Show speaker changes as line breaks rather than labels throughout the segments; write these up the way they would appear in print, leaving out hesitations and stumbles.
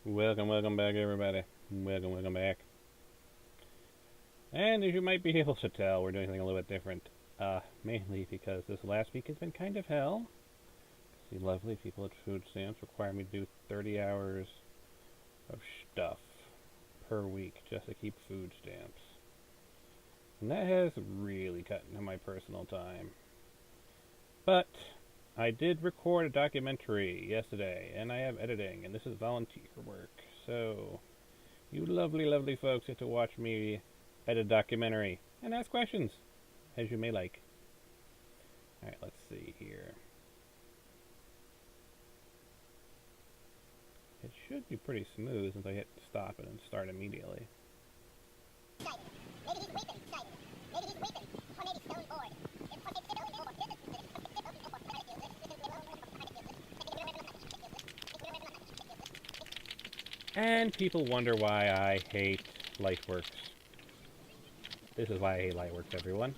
Welcome back, everybody. Welcome back. And as you might be able to tell, we're doing something a little bit different. Mainly because this last week has been kind of hell. The lovely people at Food Stamps require me to do 30 hours of stuff per week just to keep food stamps. And that has really cut into my personal time. But I did record a documentary yesterday, and I have editing, and this is volunteer work. So, you lovely folks get to watch me edit a documentary and ask questions, as you may like. Alright, let's see here. It should be pretty smooth since I hit stop it and start immediately. And people wonder why I hate Lightworks. This is why I hate Lightworks, everyone.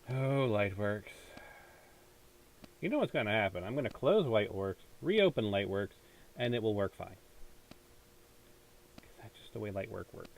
Oh, Lightworks. You know what's going to happen. I'm going to close Lightworks, reopen Lightworks, and it will work fine. That's just the way Lightwork works.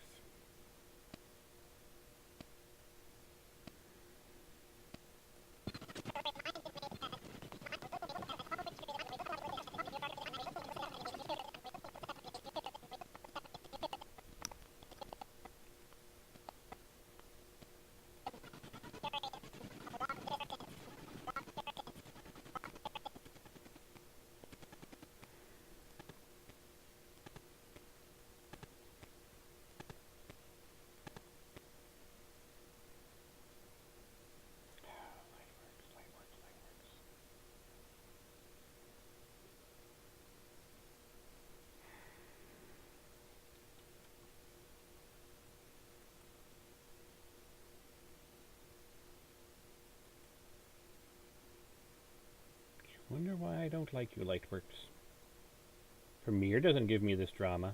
Wonder why I don't like you, Lightworks. Premiere doesn't give me this drama.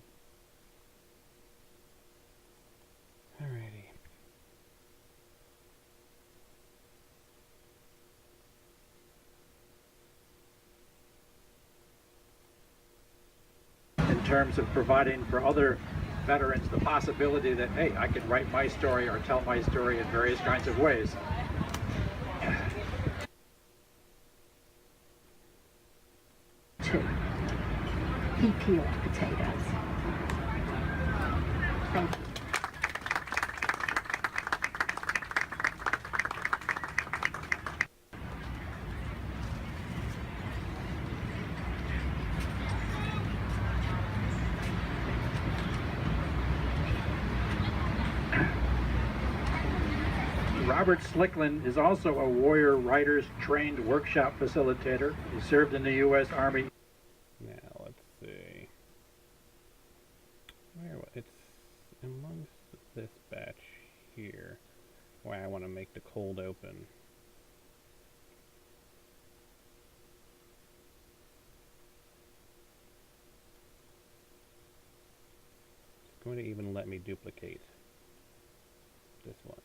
Alrighty.
In terms of providing for other veterans the possibility that, hey, I can write my story or tell my story in various kinds of ways.
He peeled potatoes. Thank you.
Robert Slickland is also a Warrior Writers Trained Workshop Facilitator. He served in the U.S. Army.
Now, let's see. It's amongst this batch here. Why I want to make the cold open. It's going to even let me duplicate this one.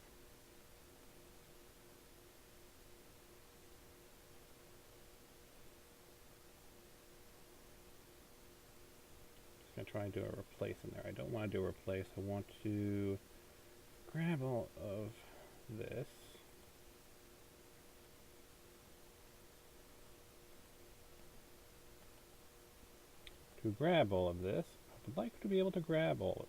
I'm going to try and do a replace in there. I don't want to do a replace. I want to grab all of this. To grab all of this, I would like to be able to grab all of it.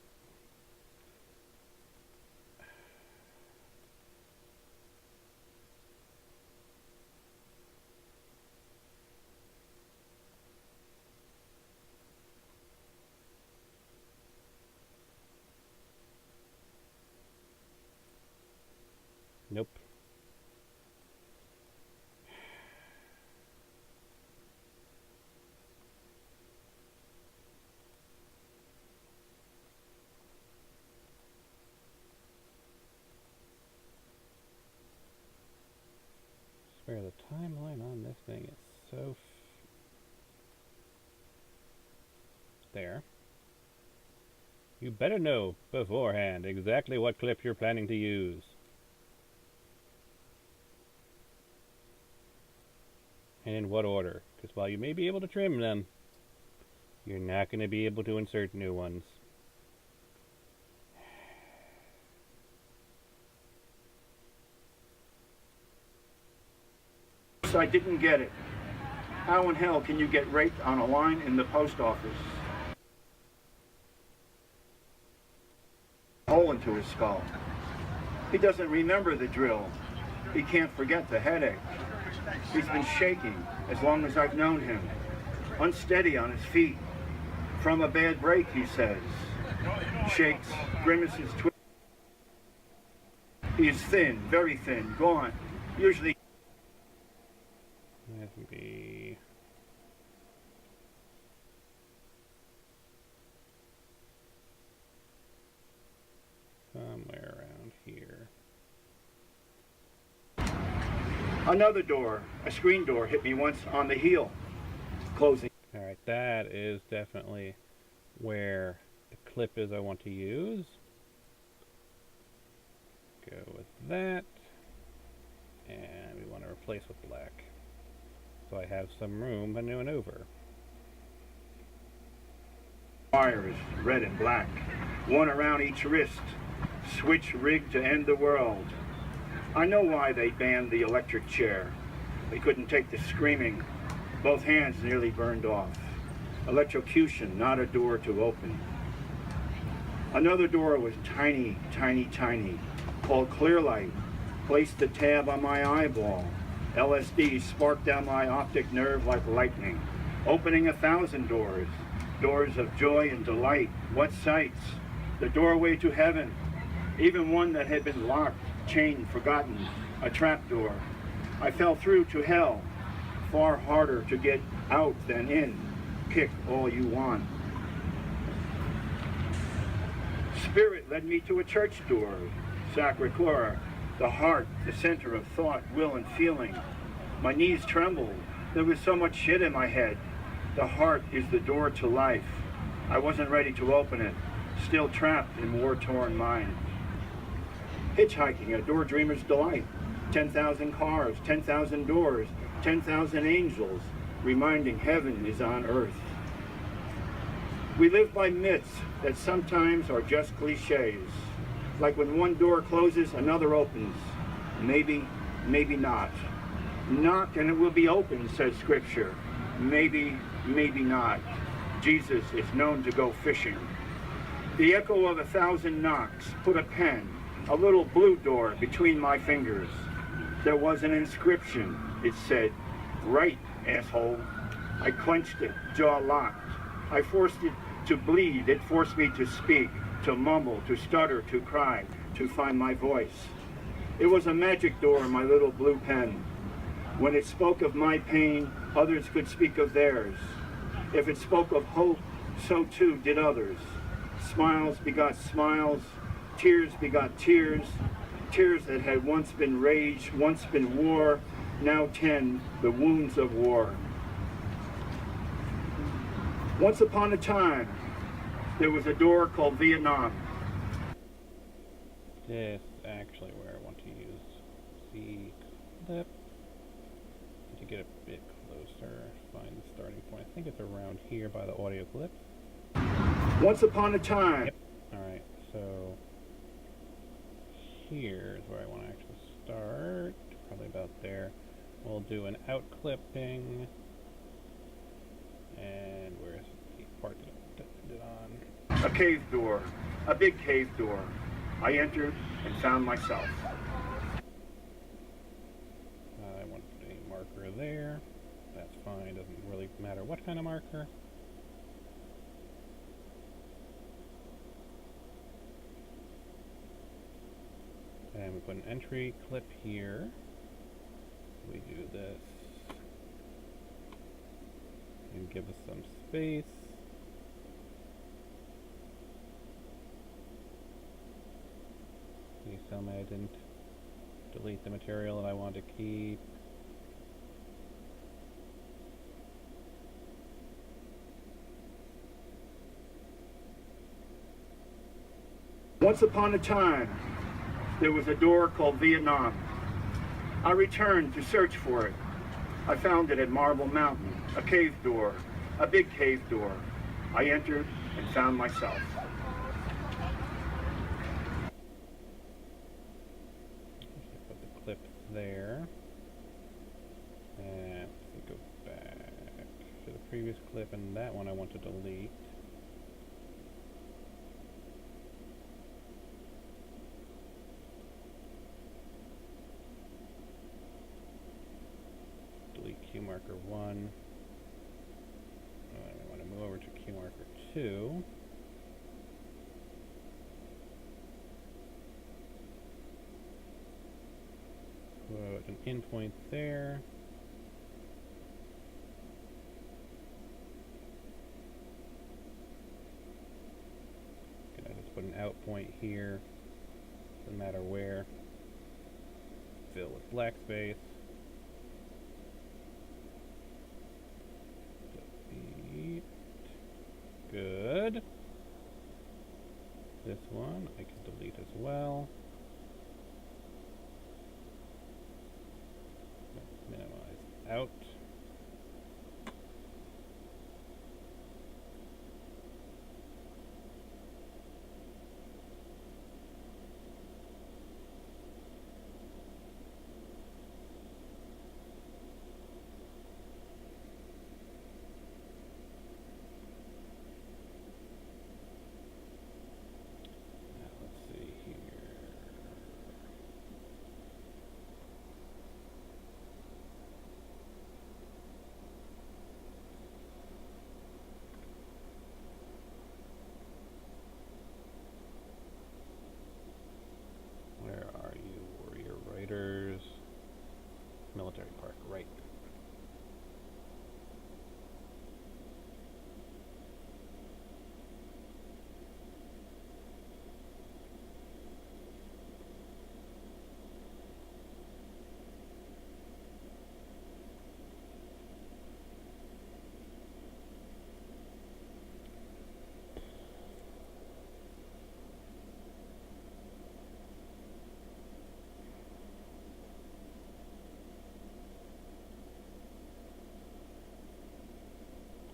Nope. You better know beforehand exactly what clip you're planning to use. And in what order, because while you may be able to trim them, you're not going to be able to insert new ones.
I didn't get it. How in hell can you get raped on a line in the post office? Hole into his skull. He doesn't remember the drill. He can't forget the headache. He's been shaking as long as I've known him. Unsteady on his feet. From a bad break, he says. Shakes, grimaces, twists. He is thin, very thin, gaunt. Usually
That would be somewhere around here.
another door, a screen door, hit me once on the heel. Closing.
Alright, that is definitely where the clip is I want to use. Go with that. And we want to replace with black. So I have some room to maneuver.
Wires, red and black. One around each wrist. Switch rigged to end the world. I know why they banned the electric chair. They couldn't take the screaming. Both hands nearly burned off. Electrocution, not a door to open. Another door was tiny, tiny, tiny. Called Clearlight. Placed the tab on my eyeball. LSD sparked down my optic nerve like lightning. Opening 1,000 doors. Doors of joy and delight. What sights? The doorway to heaven. Even one that had been locked, chained, forgotten. A trapdoor. I fell through to hell. Far harder to get out than in. Pick all you want. Spirit led me to a church door. Sacre Coeur. The heart, the center of thought, will, and feeling. My knees trembled. There was so much shit in my head. The heart is the door to life. I wasn't ready to open it. Still trapped in war-torn mind. Hitchhiking, a door dreamer's delight. 10,000 cars, 10,000 doors, 10,000 angels, reminding heaven is on earth. We live by myths that sometimes are just cliches. Like when one door closes, another opens. Maybe, maybe not. Knock and it will be open, says Scripture. Maybe, maybe not. Jesus is known to go fishing. The echo of 1,000 knocks put a pen, a little blue door between my fingers. There was an inscription. It said, "Right, asshole." I clenched it, jaw locked. I forced it to bleed. It forced me to speak, to mumble, to stutter, to cry, to find my voice. It was a magic door, my little blue pen. When it spoke of my pain, others could speak of theirs. If it spoke of hope, so too did others. Smiles begot smiles, tears begot tears, tears that had once been rage, once been war, now tend the wounds of war. Once upon a time, there was a door called Vietnam.
This is actually where I want to use the clip. To get a bit closer, find the starting point. I think it's around here by the audio clip.
Once upon a time.
Yep. Alright, so here's where I want to actually start. Probably about there. We'll do an out clipping. And where's the part that I did on?
A cave door, a big cave door. I entered and found myself.
I want a marker there. That's fine, doesn't really matter what kind of marker. And we put an entry clip here. We do this. And give us some space. Please tell me I didn't delete the material that I want to keep.
Once upon a time, there was a door called Vietnam. I returned to search for it. I found it at Marble Mountain, a cave door, a big cave door. I entered and found myself.
Put the clip there. And if we go back to the previous clip, and that one I want to delete. Delete Q marker 1. I want to move over to Q marker 2. Put an endpoint there. Gonna just put an out point here. Doesn't matter where. Fill with black space. Delete. Good. This one I can delete as well. Minimize out. Military Park, right.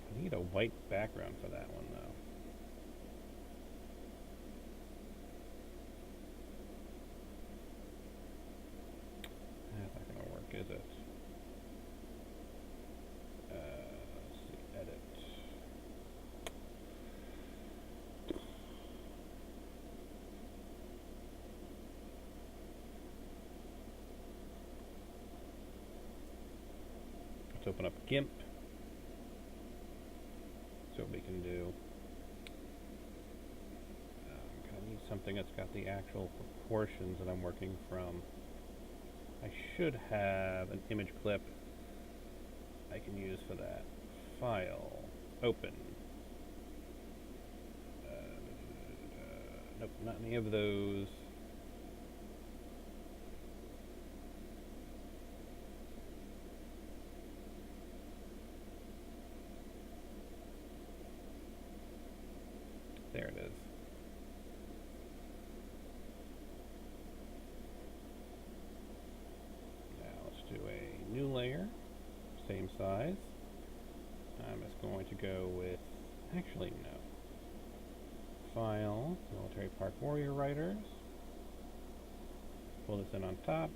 I need a white background for that one, though. That's not going to work, is it? Let's see, edit. Let's open up GIMP. See what we can do. I'm going to need something that's got the actual proportions that I'm working from. I should have an image clip I can use for that. File. Open. Nope, not any of those. There it is. Now let's do a new layer, same size. I'm just going to go with, actually no. File, Military Park Warrior Riders. Pull this in on top.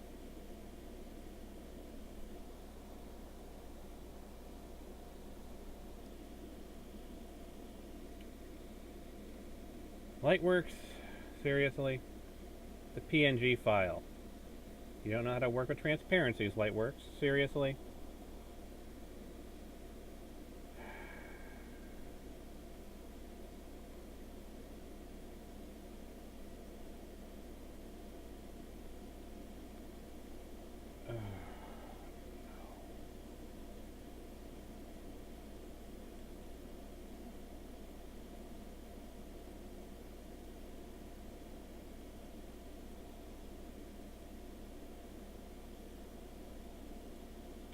Lightworks, seriously? The PNG file. You don't know how to work with transparencies, Lightworks? Seriously?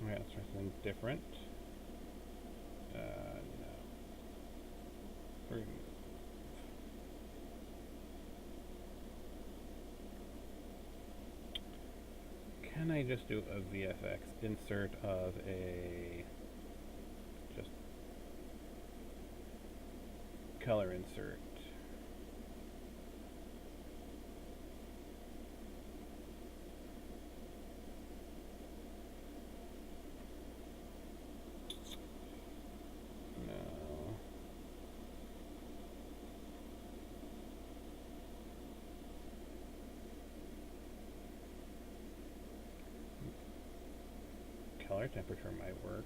Alright, let's try something different. No. Remove. just do a VFX insert of a just color insert. No. Color temperature might work.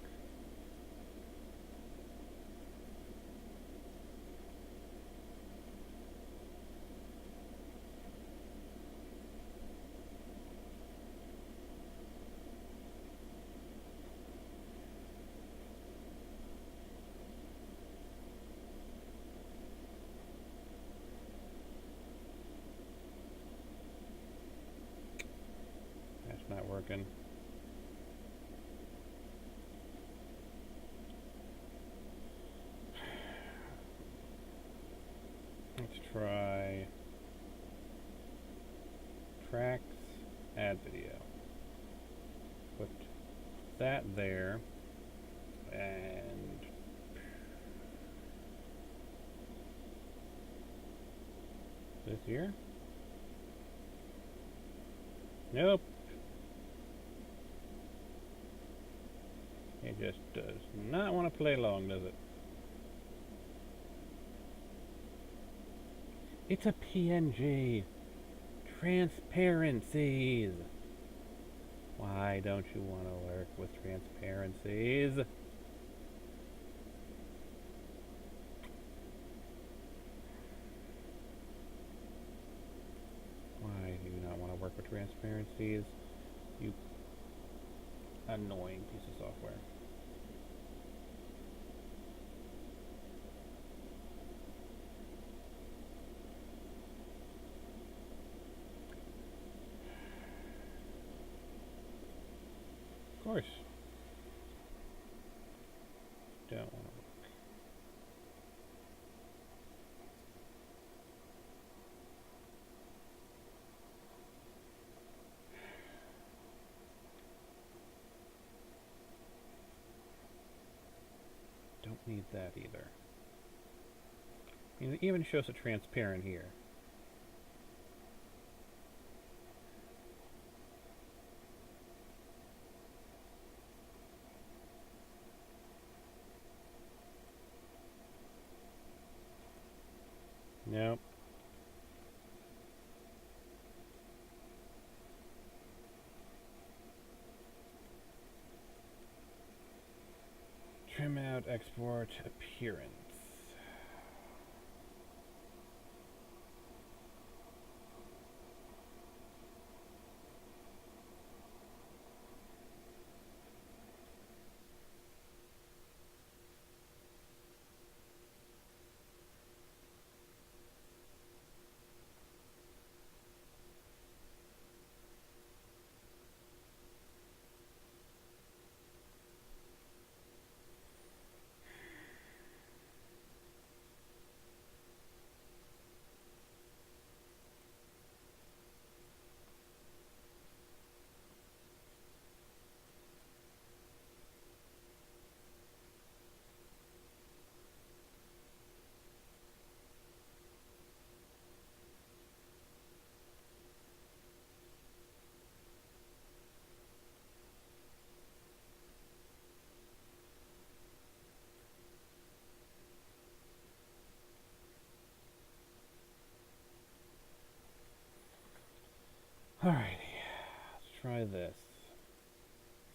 That's not working. Let's try tracks, add video. Put that there, and this here? Nope. It just does not want to play along, does it? It's a PNG. Transparencies. Why don't you want to work with transparencies? Why do you not want to work with transparencies? You annoying piece of software. Of course. Don't want to work. Don't need that either. It even shows it transparent here. Nope. Trim out export appearance. Alrighty, let's try this.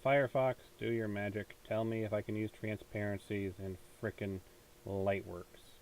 Firefox, do your magic. Tell me if I can use transparencies in frickin' Lightworks.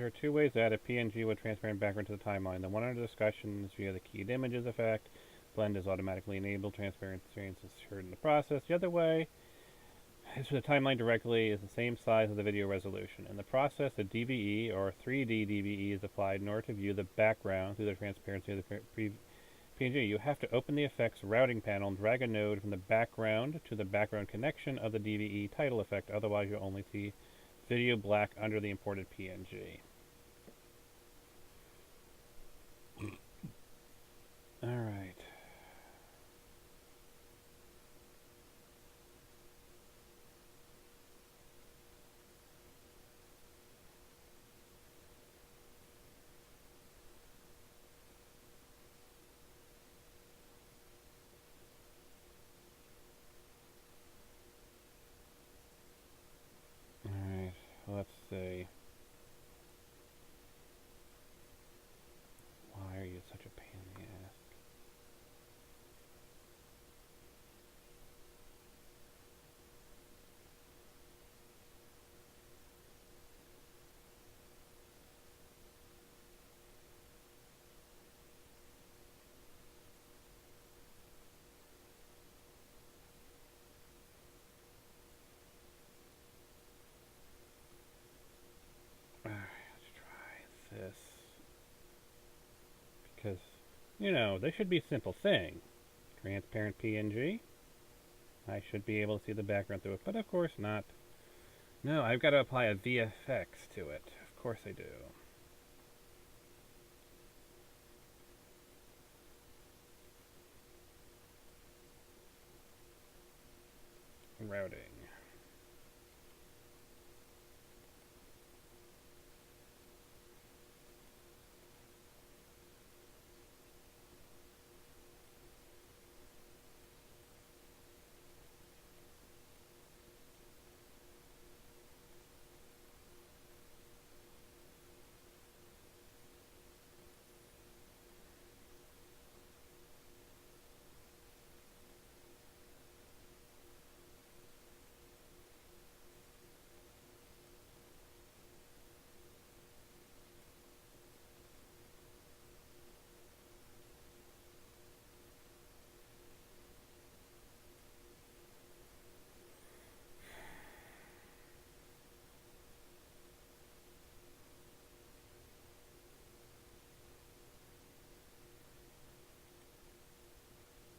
There are two ways to add a PNG with transparent background to the timeline. The one under discussion is via the keyed images effect. Blend is automatically enabled. Transparency is assured in the process. The other way is for the timeline directly is the same size as the video resolution. In the process, a DVE or 3D DVE is applied in order to view the background through the transparency of the PNG. You have to open the effects routing panel and drag a node from the background to the background connection of the DVE title effect. Otherwise, you'll only see video black under the imported PNG. Alright. Alright, let's see. Why are you such a pain in the ass? Alright, let's try this. Because, you know, this should be a simple thing. Transparent PNG. I should be able to see the background through it, but of course not. No, I've got to apply a VFX to it. Of course I do. Routing.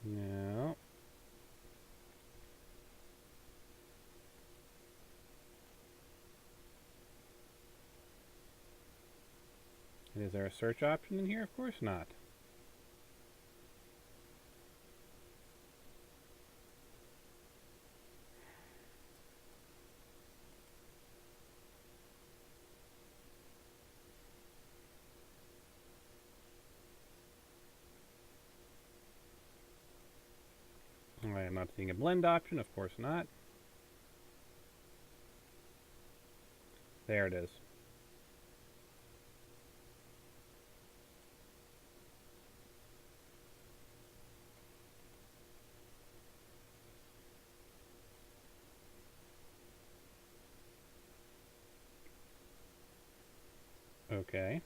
No. Is there a search option in here? Of course not. Alright, I'm not seeing a blend option. Of course not. There it is. Okay.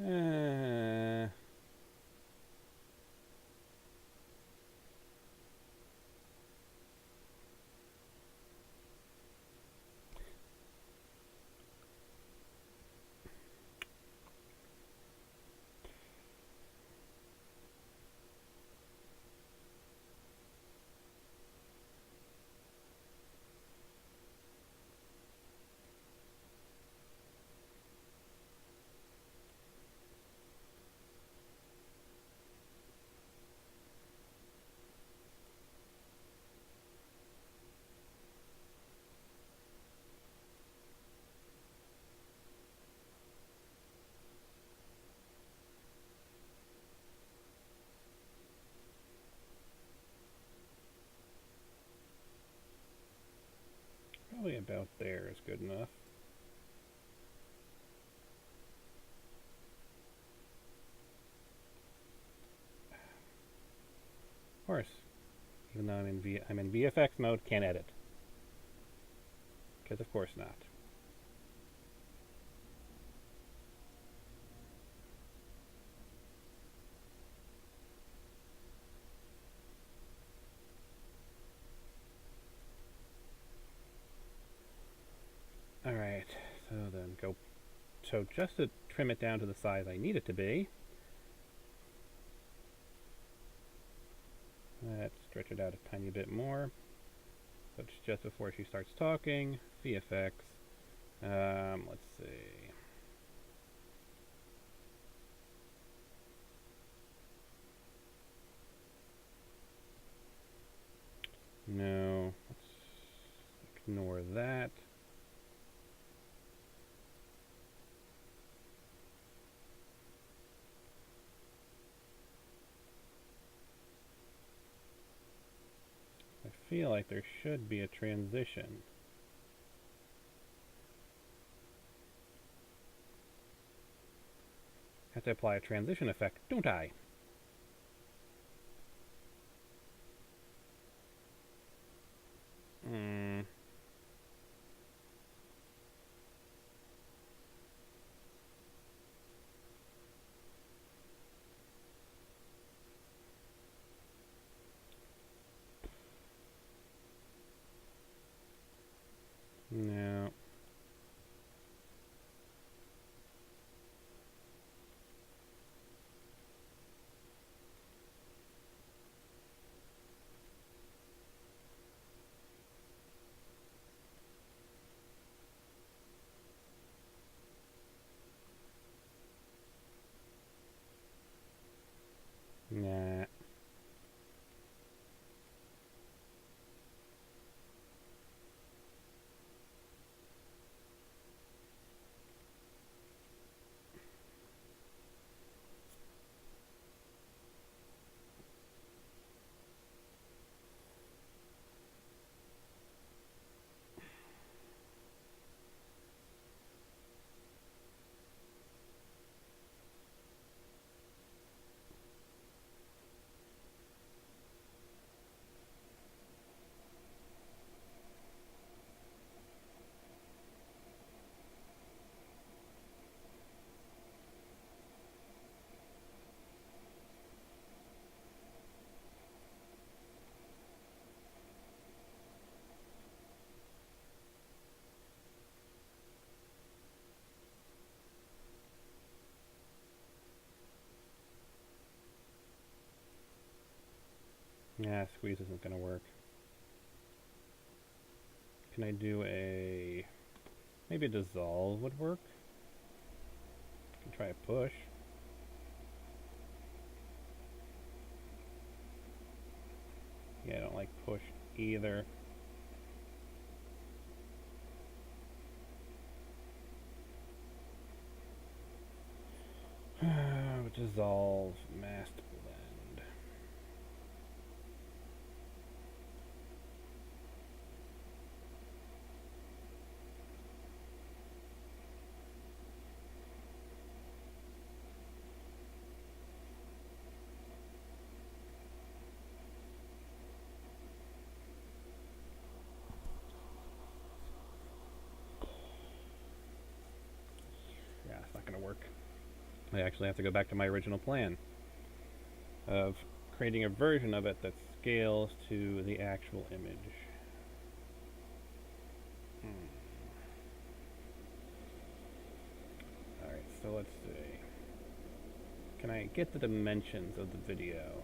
uh, Probably about there is good enough. Of course, even though I'm in VFX mode, can't edit. Because of course not. Alright, so just to trim it down to the size I need it to be, let's stretch it out a tiny bit more. So it's just before she starts talking, VFX, let's see. No, let's ignore that. I feel like there should be a transition. Have to apply a transition effect, don't I? No. Nah. Yeah, squeeze isn't gonna work. Can I do maybe a dissolve would work? I can try a push. Yeah, I don't like push either. Dissolve, masked blend. Yeah, it's not going to work. I actually have to go back to my original plan of creating a version of it that scales to the actual image. Alright, so let's see. Can I get the dimensions of the video?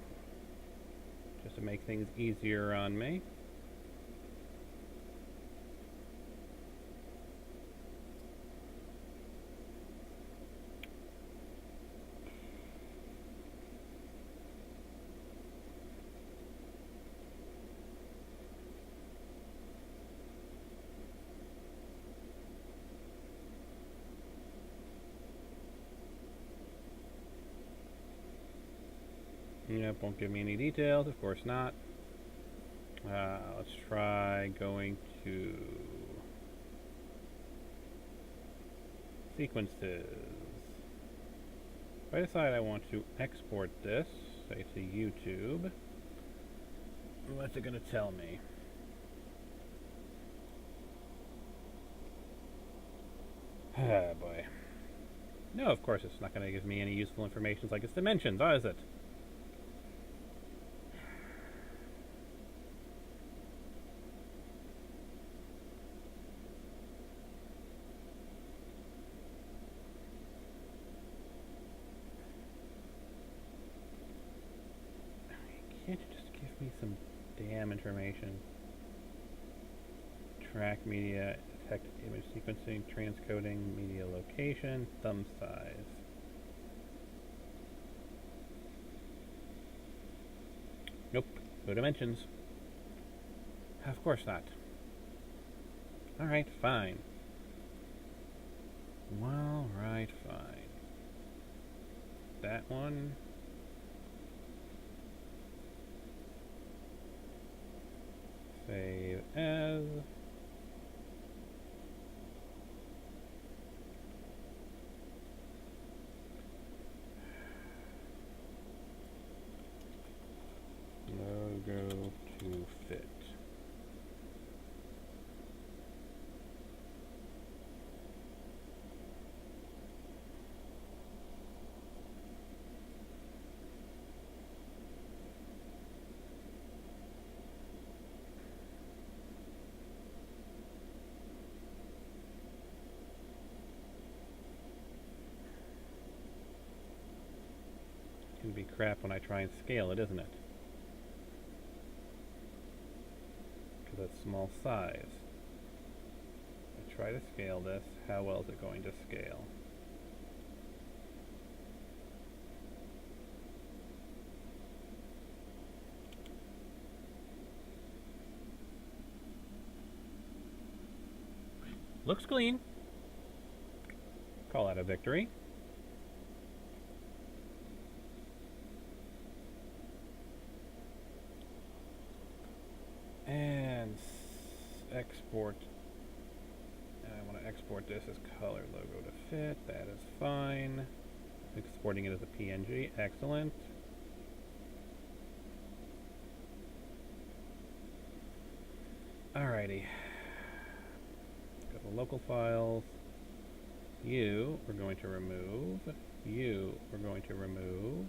Just to make things easier on me. Yep, won't give me any details, of course not. Let's try going to sequences. If I decide I want to export this, say to YouTube, What's it gonna tell me? Ah, boy. No, of course it's not gonna give me any useful information like its dimensions, is it? Can't you just give me some damn information? Track media, detect image sequencing, transcoding, media location, thumb size. Nope, no dimensions. Of course not. Alright, fine. Well, right, fine. That one. Save as. Logo to fit. It's gonna be crap when I try and scale it, isn't it? Because it's small size. I try to scale this, how well is it going to scale? Looks clean. Call that a victory. And export. And I want to export this as color logo to fit. That is fine. Exporting it as a PNG. Excellent. Alrighty. Go to local files. You we're going to remove. You we're going to remove.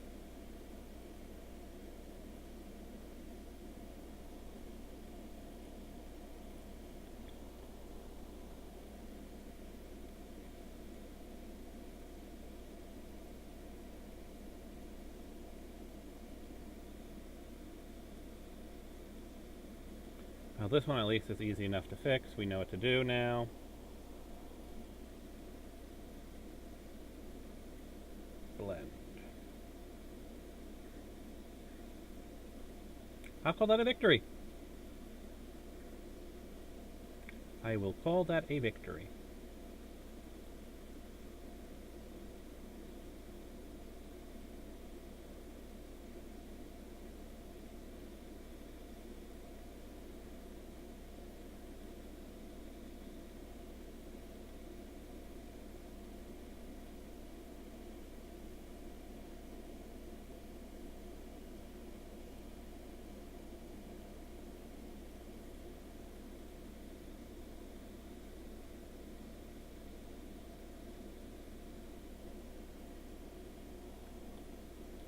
Well, this one at least is easy enough to fix. We know what to do now. Blend. I'll call that a victory. I will call that a victory.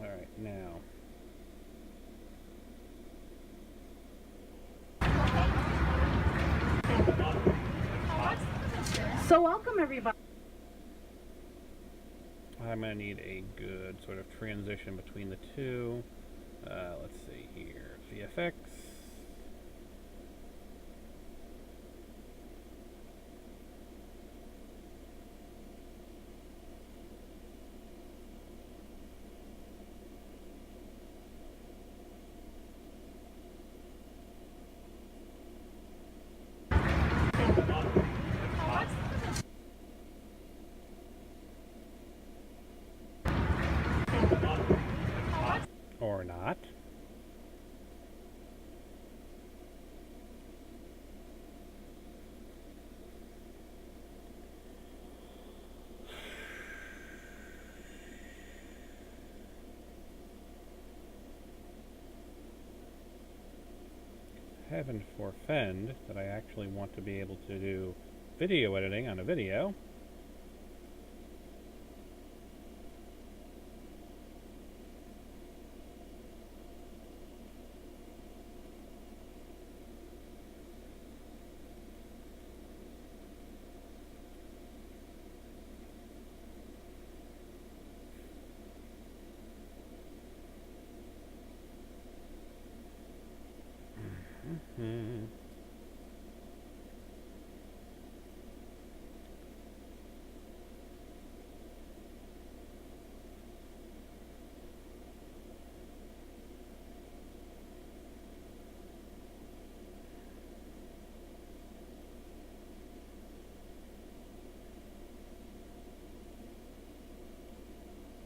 Alright, now.
So welcome everybody.
I'm going to need a good sort of transition between the two. Let's see here. VFX. Or not. heaven forfend that I actually want to be able to do video editing on a video. Mm-hmm.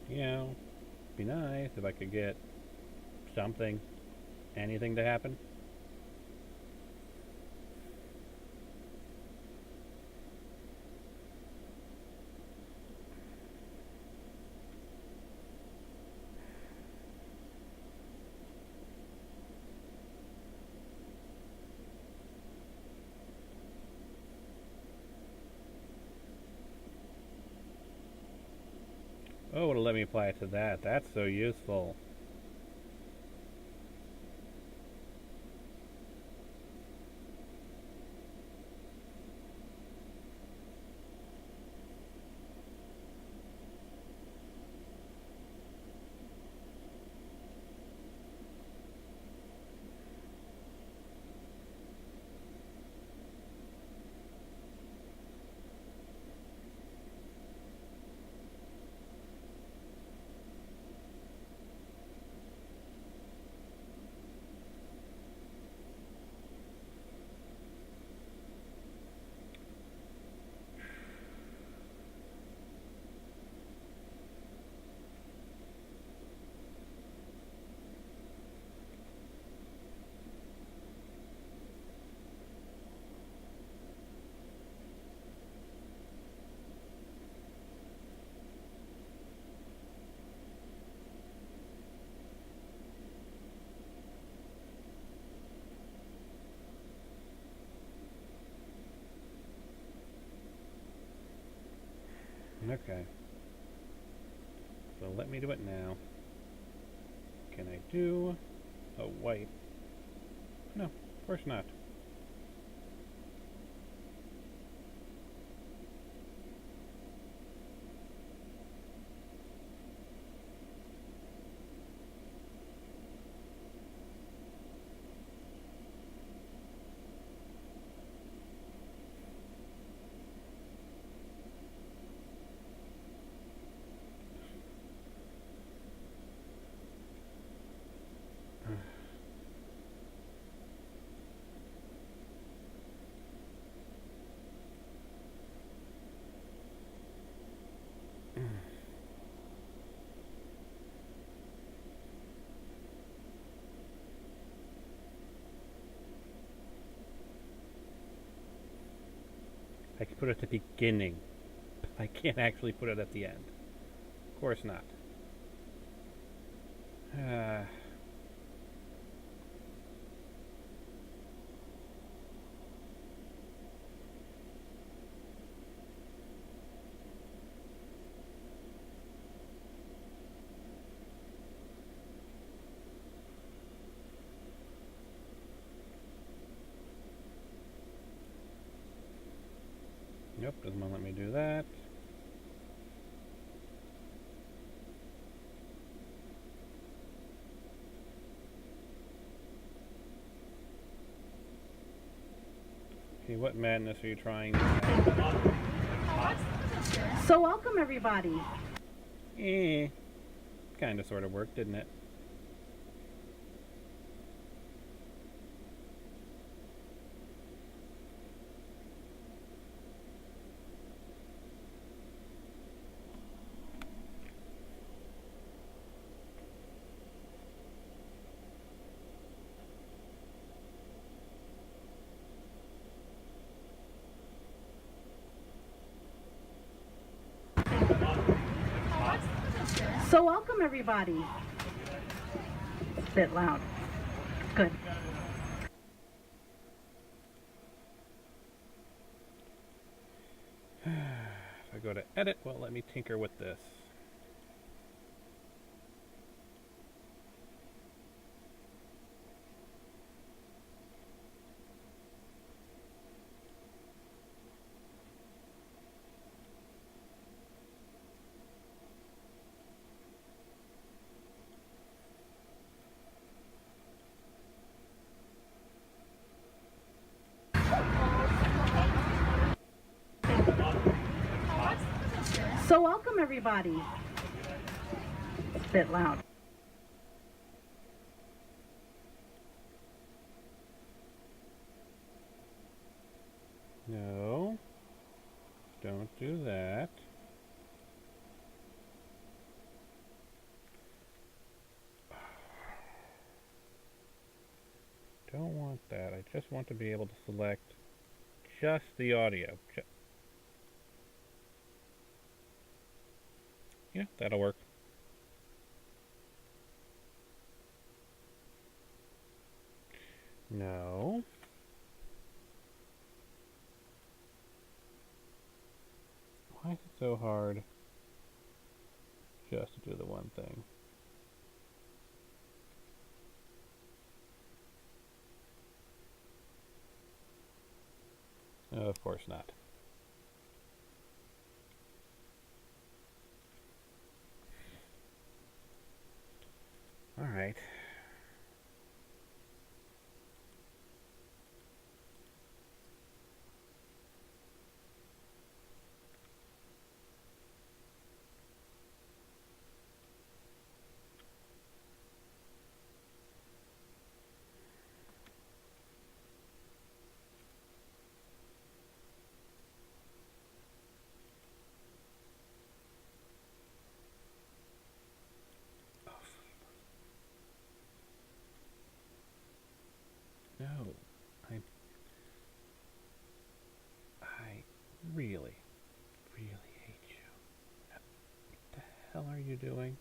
You know, be nice if I could get something, anything to happen. Oh, it'll let me apply it to that. That's so useful. Okay. So let me do it now. Can I do a wipe? No, of course not. I can put it at the beginning. I can't actually put it at the end. Of course not. Nope, doesn't want to let me do that. Okay, what madness are you trying to have?
So welcome everybody.
Kinda sorta worked, didn't it?
So welcome everybody. It's a bit loud. Good.
go to edit. Well, let me tinker with this.
So welcome everybody. It's a bit loud.
No. Don't do that. Don't want that. I just want to be able to select just the audio. Yeah, that'll work. No. Why is it so hard just to do the one thing? Of course not. All right. No, I really, really hate you. What the hell are you doing?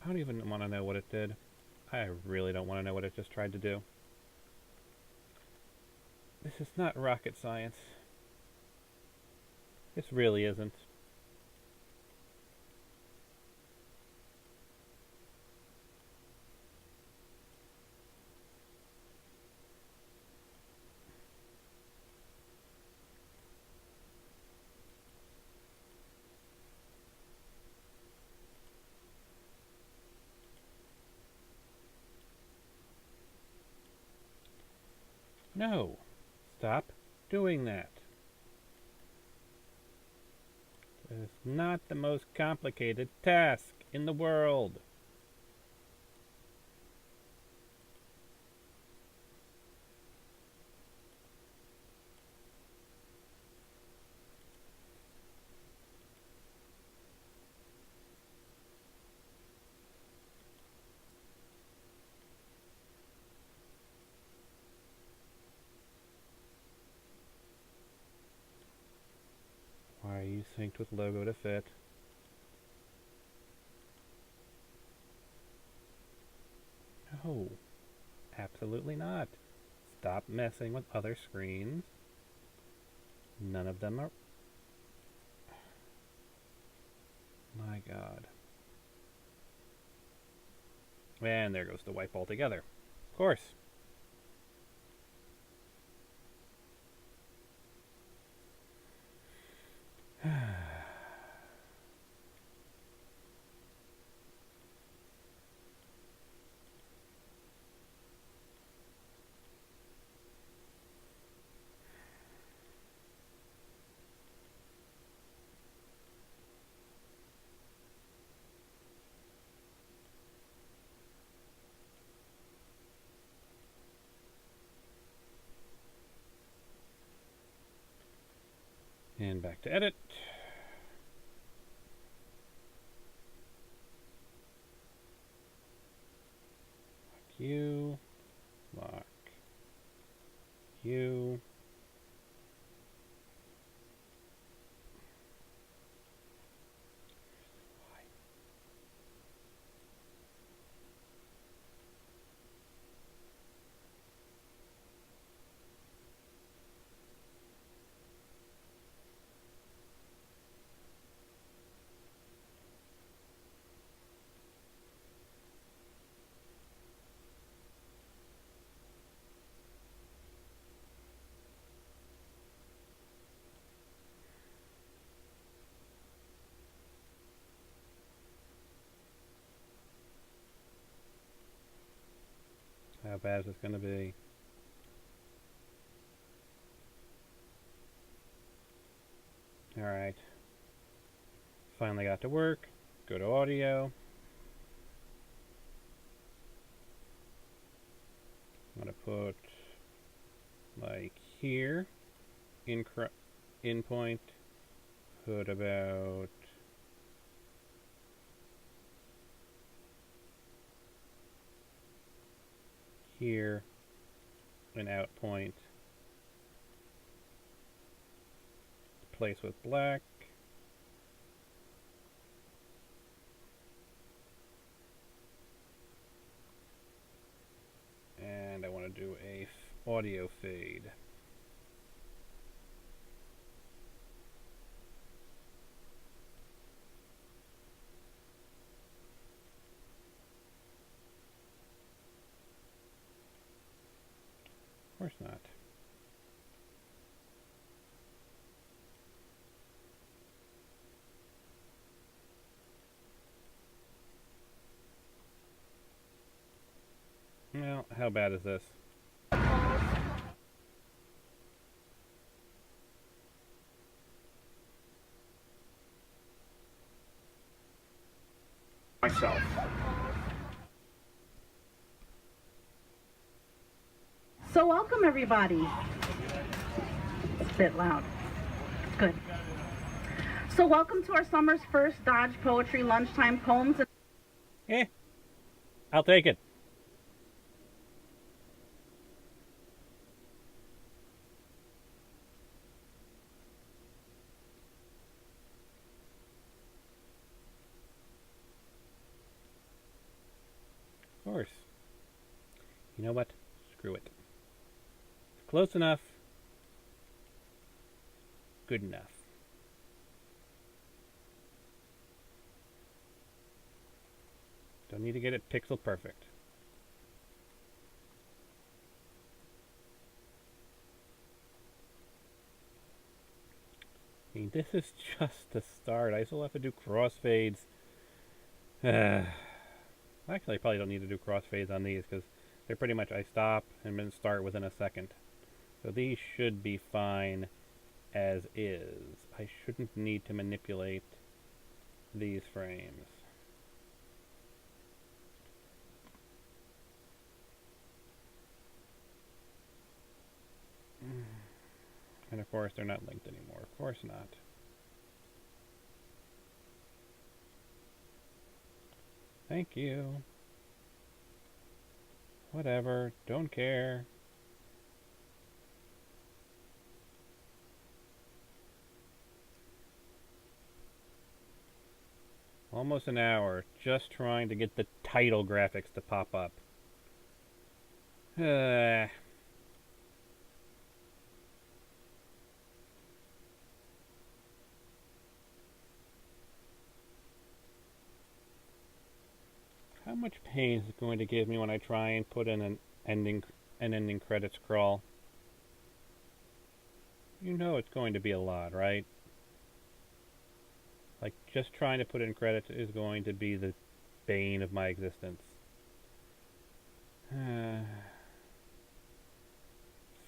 I don't even want to know what it did. I really don't want to know what it just tried to do. This is not rocket science. This really isn't. No. Stop doing that. It's not the most complicated task in the world. Why are you synced with logo to fit? No, absolutely not. Stop messing with other screens. None of them are... My God. And there goes the wipe altogether. Of course. And back to edit. Lock you. Lock you. bad is this going to be? Alright. Finally got to work. Go to audio. I'm going to put like here. In point. Put about here. An out point. Place with black. And I want to do a audio fade. Of course not. Well, how bad is this?
Myself.
So welcome everybody. It's a bit loud. Good. So welcome to our summer's first Dodge Poetry Lunchtime Poems.
I'll take it. Of course. You know what? Screw it. It's close enough. Good enough. Don't need to get it pixel perfect. I mean, this is just the start. I still have to do crossfades. Actually, I probably don't need to do crossfades on these because they're pretty much I stop and then start within a second. So these should be fine as is. I shouldn't need to manipulate these frames. And of course, they're not linked anymore. Of course not. Thank you. Whatever. Don't care. Almost an hour just trying to get the title graphics to pop up. How much pain is it going to give me when I try and put in an ending credits crawl? You know it's going to be a lot, right? Like, just trying to put in credits is going to be the bane of my existence.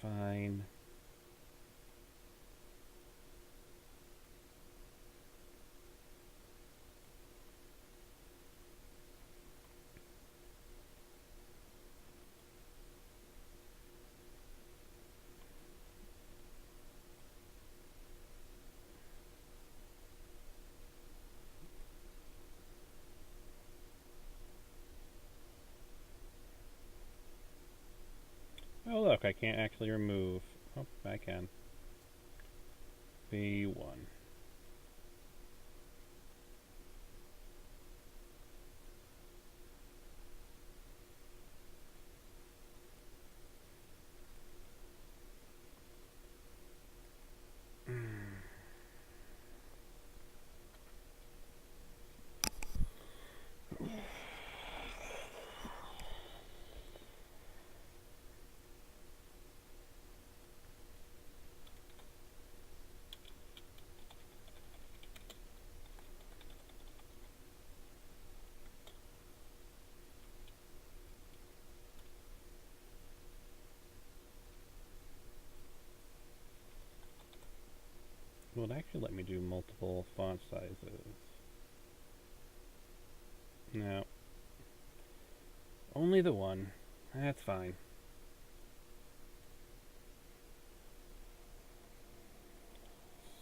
Fine. Oh look, I can't actually remove. Oh, I can. B1. Will it actually let me do multiple font sizes? No. Only the one. That's fine.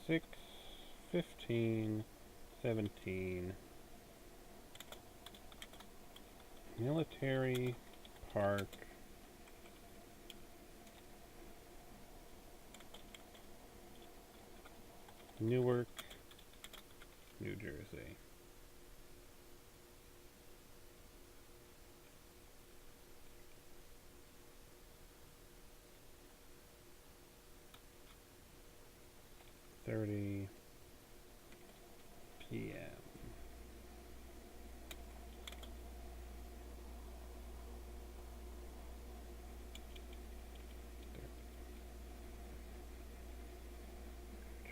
Six, 15, 17. Military Park. Newark, New Jersey. .30 p.m.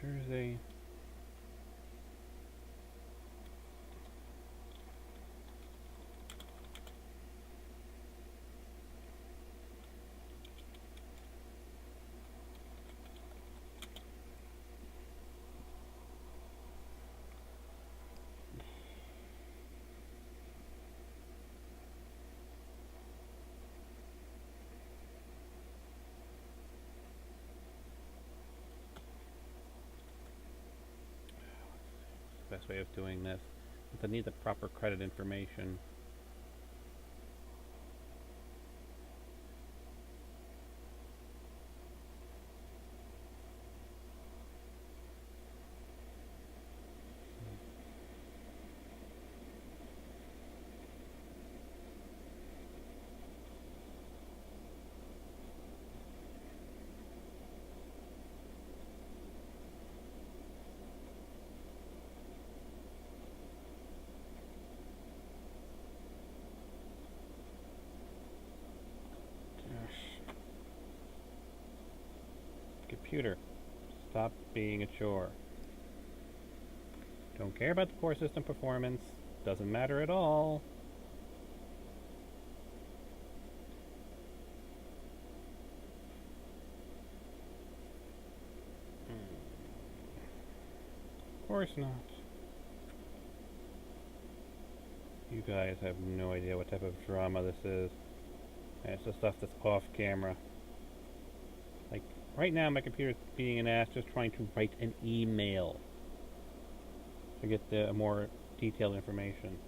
Jersey. Best way of doing this. But I need the proper credit information. Computer, stop being a chore. Don't care about the core system performance. Doesn't matter at all. Of course not. You guys have no idea what type of drama this is. It's the stuff that's off camera. Like, right now my computer's being an ass just trying to write an email to get the more detailed information.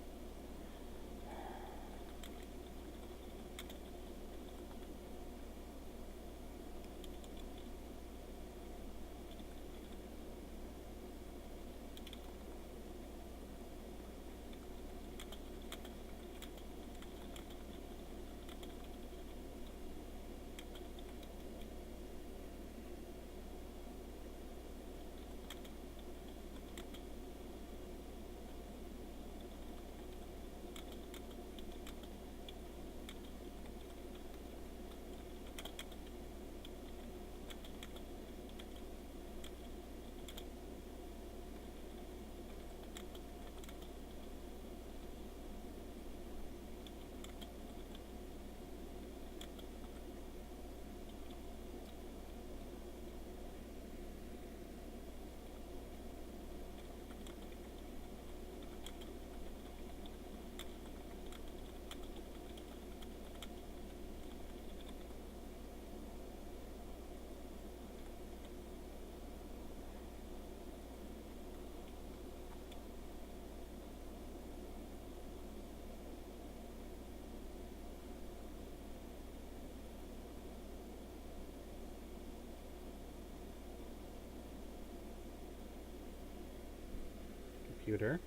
Computer,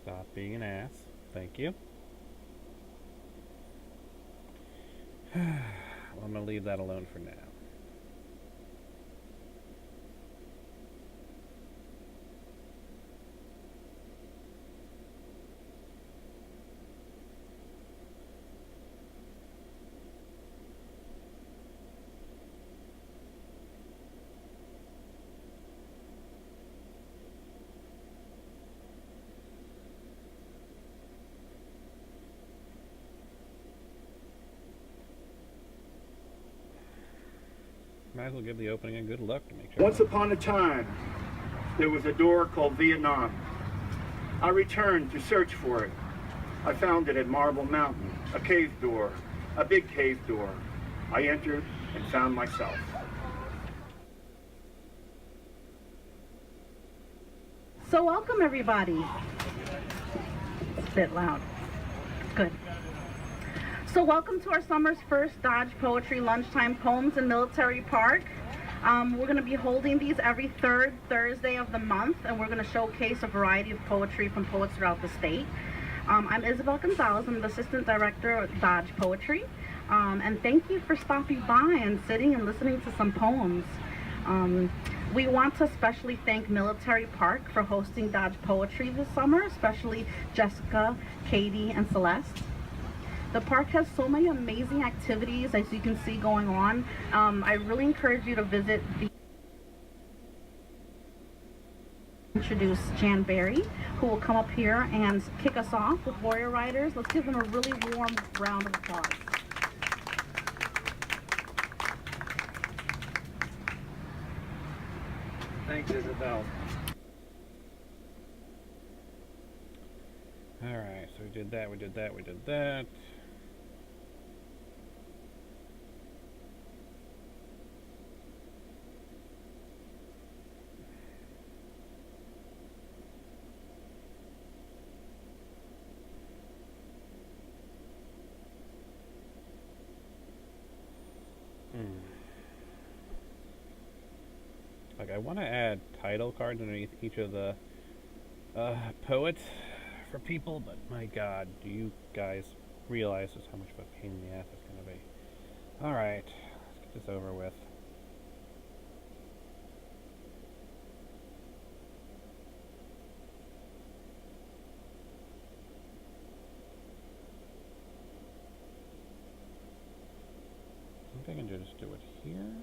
stop being an ass. Thank you. Well, I'm going to leave that alone for now. Might as well give the opening a good look to make sure.
Once upon a time, There was a door called Vietnam. I returned to search for it. I found it at Marble Mountain, a cave door, a big cave door. I entered and found myself.
So welcome everybody. It's a bit loud. Good. So welcome to our summer's first Dodge Poetry Lunchtime Poems in Military Park. We're going to be holding these every third Thursday of the month, and we're going to showcase a variety of poetry from poets throughout the state. I'm Isabel Gonzalez. I'm the Assistant Director of Dodge Poetry. And thank you for stopping by and sitting and listening to some poems. We want to especially thank Military Park for hosting Dodge Poetry this summer, especially Jessica, Katie, and Celeste. The park has so many amazing activities, as you can see, going on. I really encourage you to visit introduce Jan Berry, who will come up here and kick us off with Warrior Riders. Let's give them a really warm round of applause.
Thanks, Isabel.
Alright, so we did that, we did that, we did that. Like, I want to add title cards underneath each of the poets for people, but my god, do you guys realize just how much of a pain in the ass it's going to be? Alright, let's get this over with. I think I can just do it here.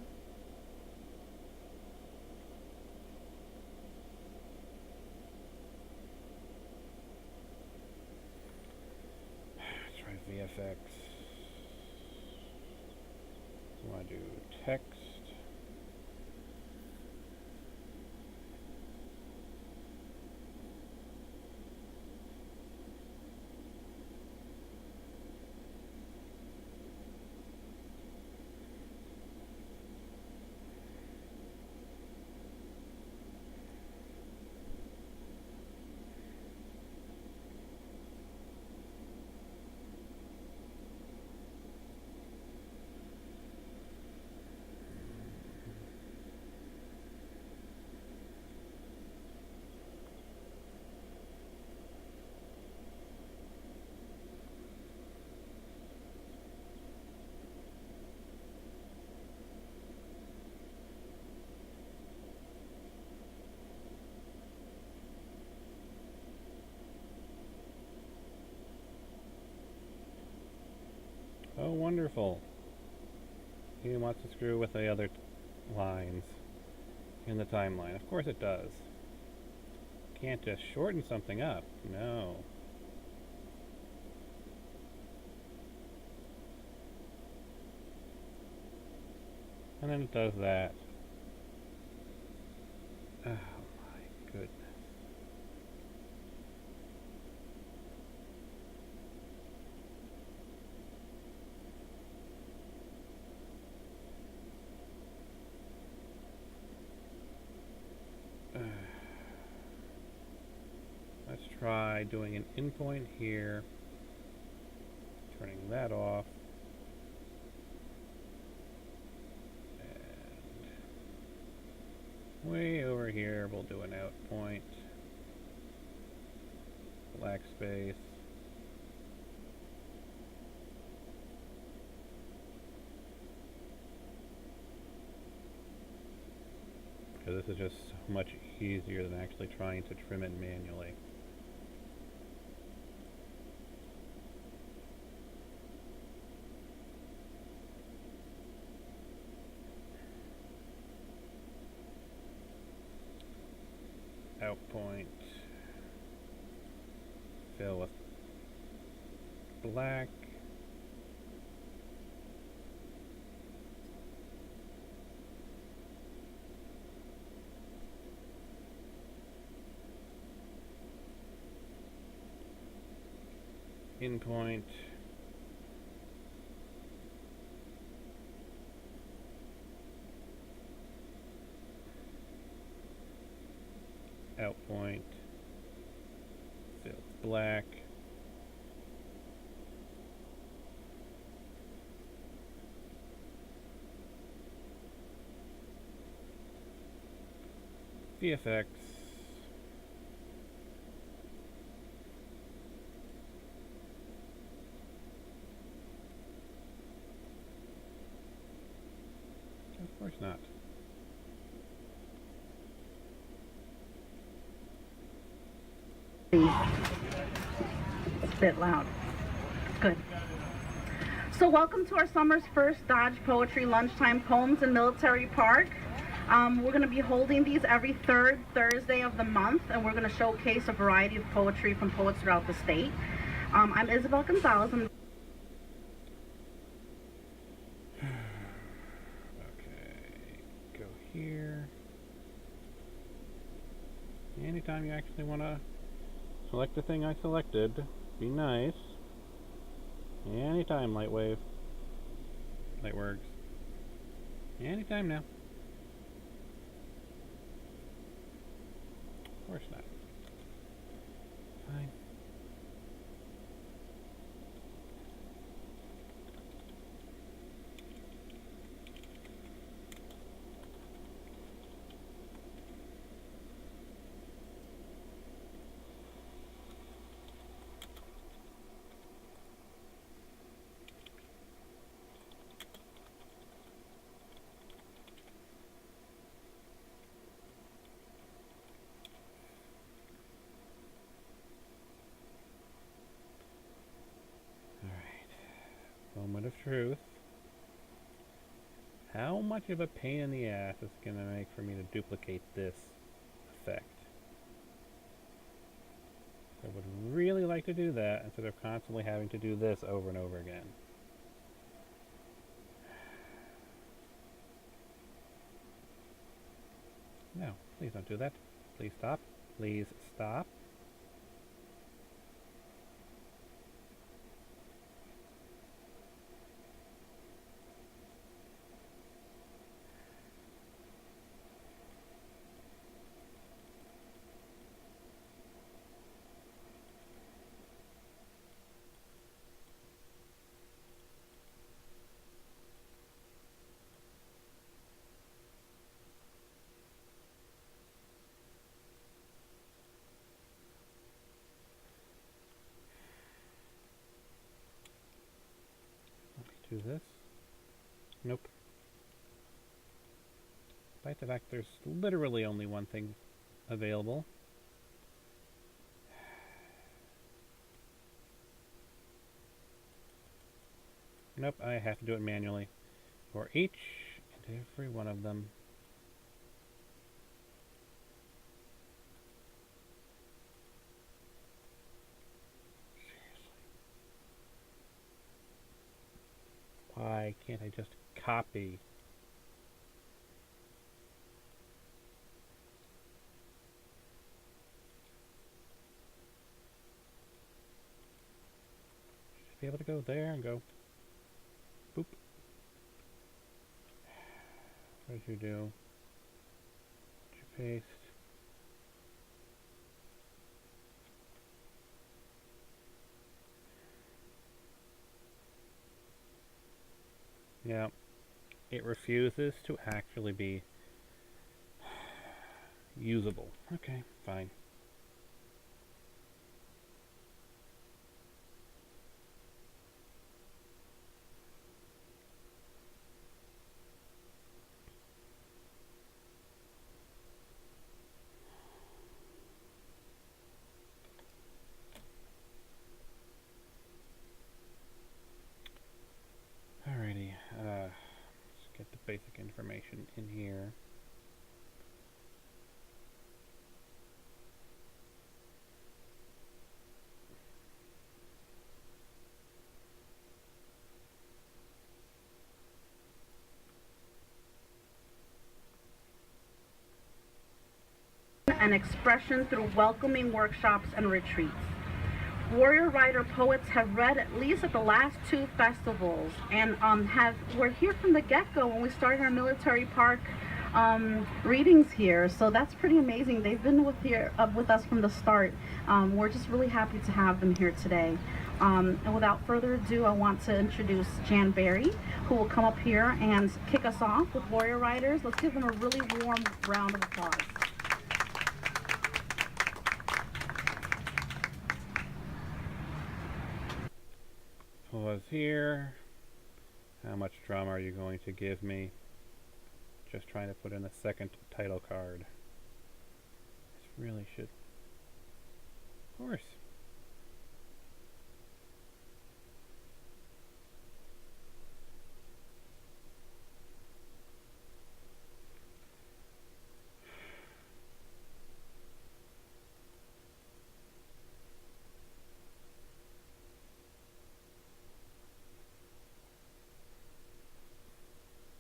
VFX. So I want to do text. Oh, wonderful. He wants to screw with the other lines in the timeline. Of course it does. Can't just shorten something up. No. And then it does that. Oh my goodness. Let's try doing an endpoint here, turning that off, and way over here we'll do an out point, black space, because this is just so much easier than actually trying to trim it manually. Out point, fill with black, in point. Out point. Fill black. VFX. Of course not.
It's a bit loud. Good. So welcome to our summer's first Dodge Poetry Lunchtime Poems in Military Park. We're going to be holding these every third Thursday of the month, and we're going to showcase a variety of poetry from poets throughout the state. I'm Isabel Gonzalez.
Okay, go here. Anytime you actually want to select the thing I selected, be nice. Anytime, Lightwave. Lightworks. Anytime now. Of course not. Fine. Moment of truth. How much of a pain in the ass is it going to make for me to duplicate this effect? I would really like to do that instead of constantly having to do this over and over again. No, please don't do that. Please stop. Please stop. Do this. Nope. Despite the fact there's literally only one thing available. Nope, I have to do it manually for each and every one of them. Why can't I just copy? Should be able to go there and go boop. What did you do? Did you paste? Yeah, it refuses to actually be usable. Okay, fine. Alrighty, let's get the basic information in here.
And expression through welcoming workshops and retreats. Warrior Rider poets have read at least at the last two festivals, and were here from the get-go when we started our military park readings here. So that's pretty amazing. They've been with us from the start. We're just really happy to have them here today. And without further ado, I want to introduce Jan Berry, who will come up here and kick us off with Warrior Riders. Let's give them a really warm round of applause.
Pause here. How much drama are you going to give me? Just trying to put in a second title card. This really should... Of course.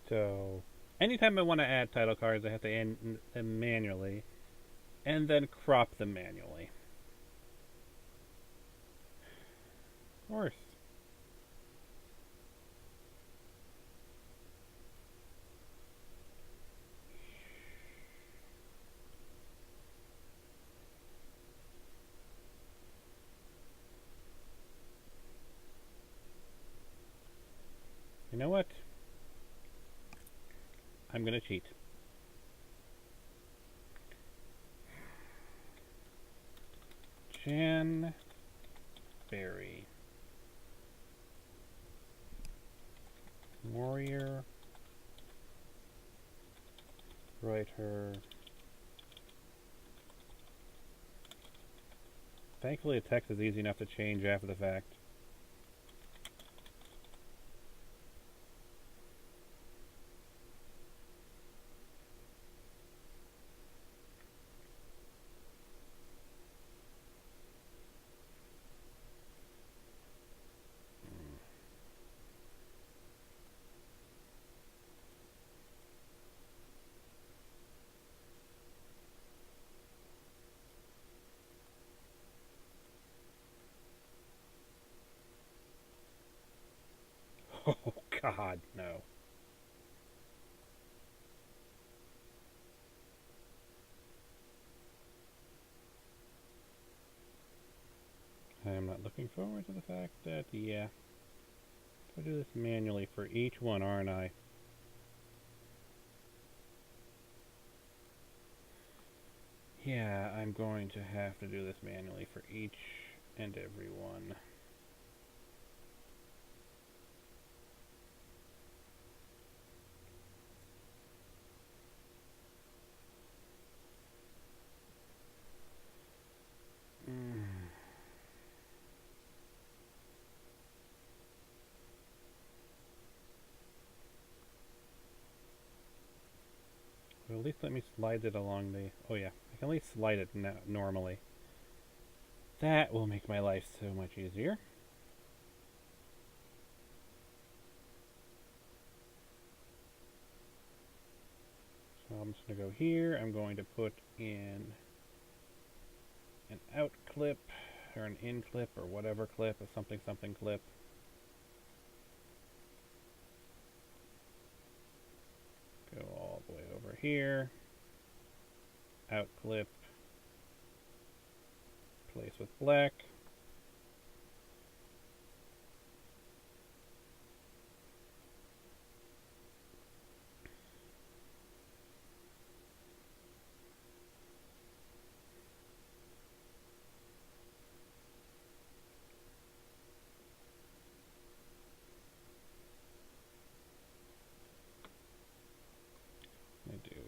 So, anytime I want to add title cards, I have to add them manually, and then crop them manually. Of course. You know what? I'm gonna cheat. Jan Berry. Warrior. Writer. Thankfully, the text is easy enough to change after the fact. Oh, God, no. I am not looking forward to the fact that, yeah, I do this manually for each one, aren't I? Yeah, I'm going to have to do this manually for each and every one. Well, at least let me slide it along the... Oh yeah, I can at least slide it normally. That will make my life so much easier. So I'm just going to go here. I'm going to put in an out clip, or an in clip, or whatever clip, a something something clip. Go all the way over here. Out clip. Place with black. I do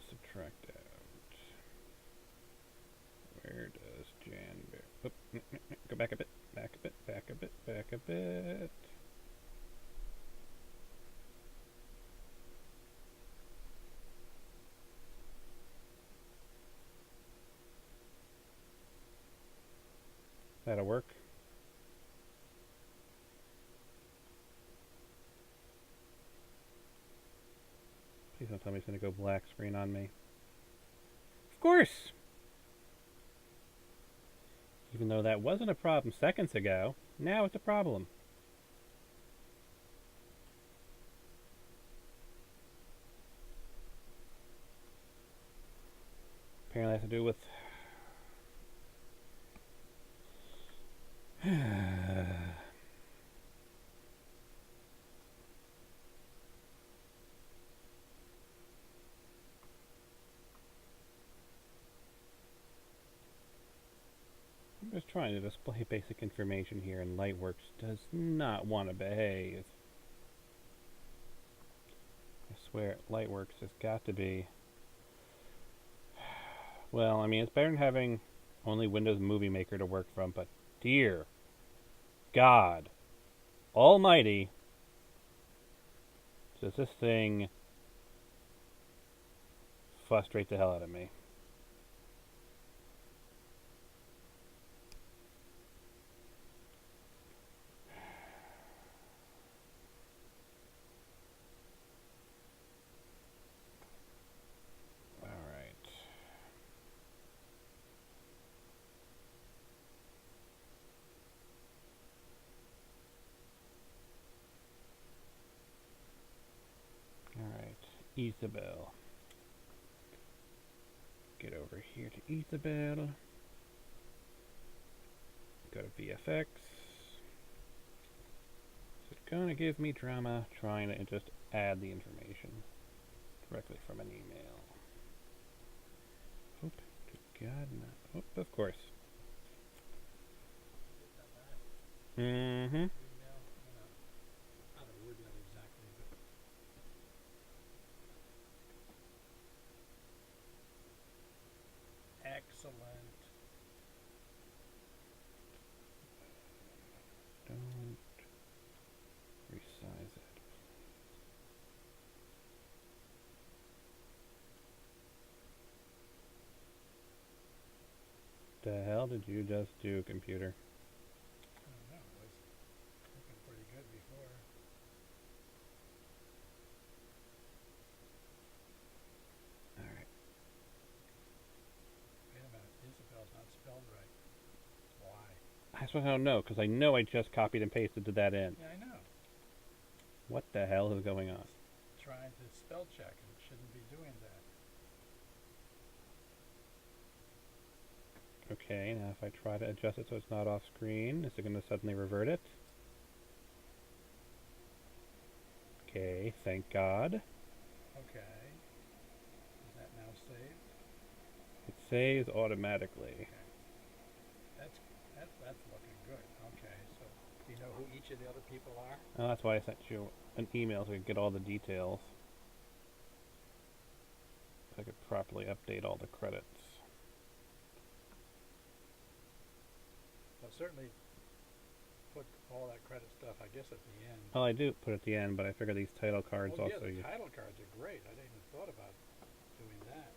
subtract out. Where does Jan Bear? Oop, go back a bit, back a bit, back a bit, back a bit. That'll work. Please don't tell me it's going to go black screen on me. Of course! Even though that wasn't a problem seconds ago, now it's a problem. Apparently it has to do with I'm just trying to display basic information here, and Lightworks does not want to behave. I swear, Lightworks has got to be... Well, I mean, it's better than having only Windows Movie Maker to work from, but dear God Almighty, does this thing frustrate the hell out of me. Isabel. Get over here to Isabel. Go to VFX. Is it gonna give me drama trying to just add the information directly from an email? Hope to God not. Oh, of course. Mm-hmm.
Excellent.
Don't resize it. The hell did you just do, computer?
I don't know. It was looking pretty good before.
Alright.
Wait a minute. Isabel's not spelled right. Why?
That's what I don't know, because I know I just copied and pasted to that end.
Yeah, I know.
What the hell is going on?
Trying to spell check and shouldn't be doing that.
Okay, now if I try to adjust it so it's not off screen, is it going to suddenly revert it? Okay, thank God.
Okay. Is that now saved?
It saves automatically.
Okay. That's looking good. Okay, so do you know who each of the other people are?
Oh, that's why I sent you an email so I could get all the details. So I could properly update all the credits.
Well, certainly put all that credit stuff, I guess, at the end.
Well, I do put at the end, but I figure these title cards
Oh,
also...
yeah, the title cards are great. I didn't even thought about doing that.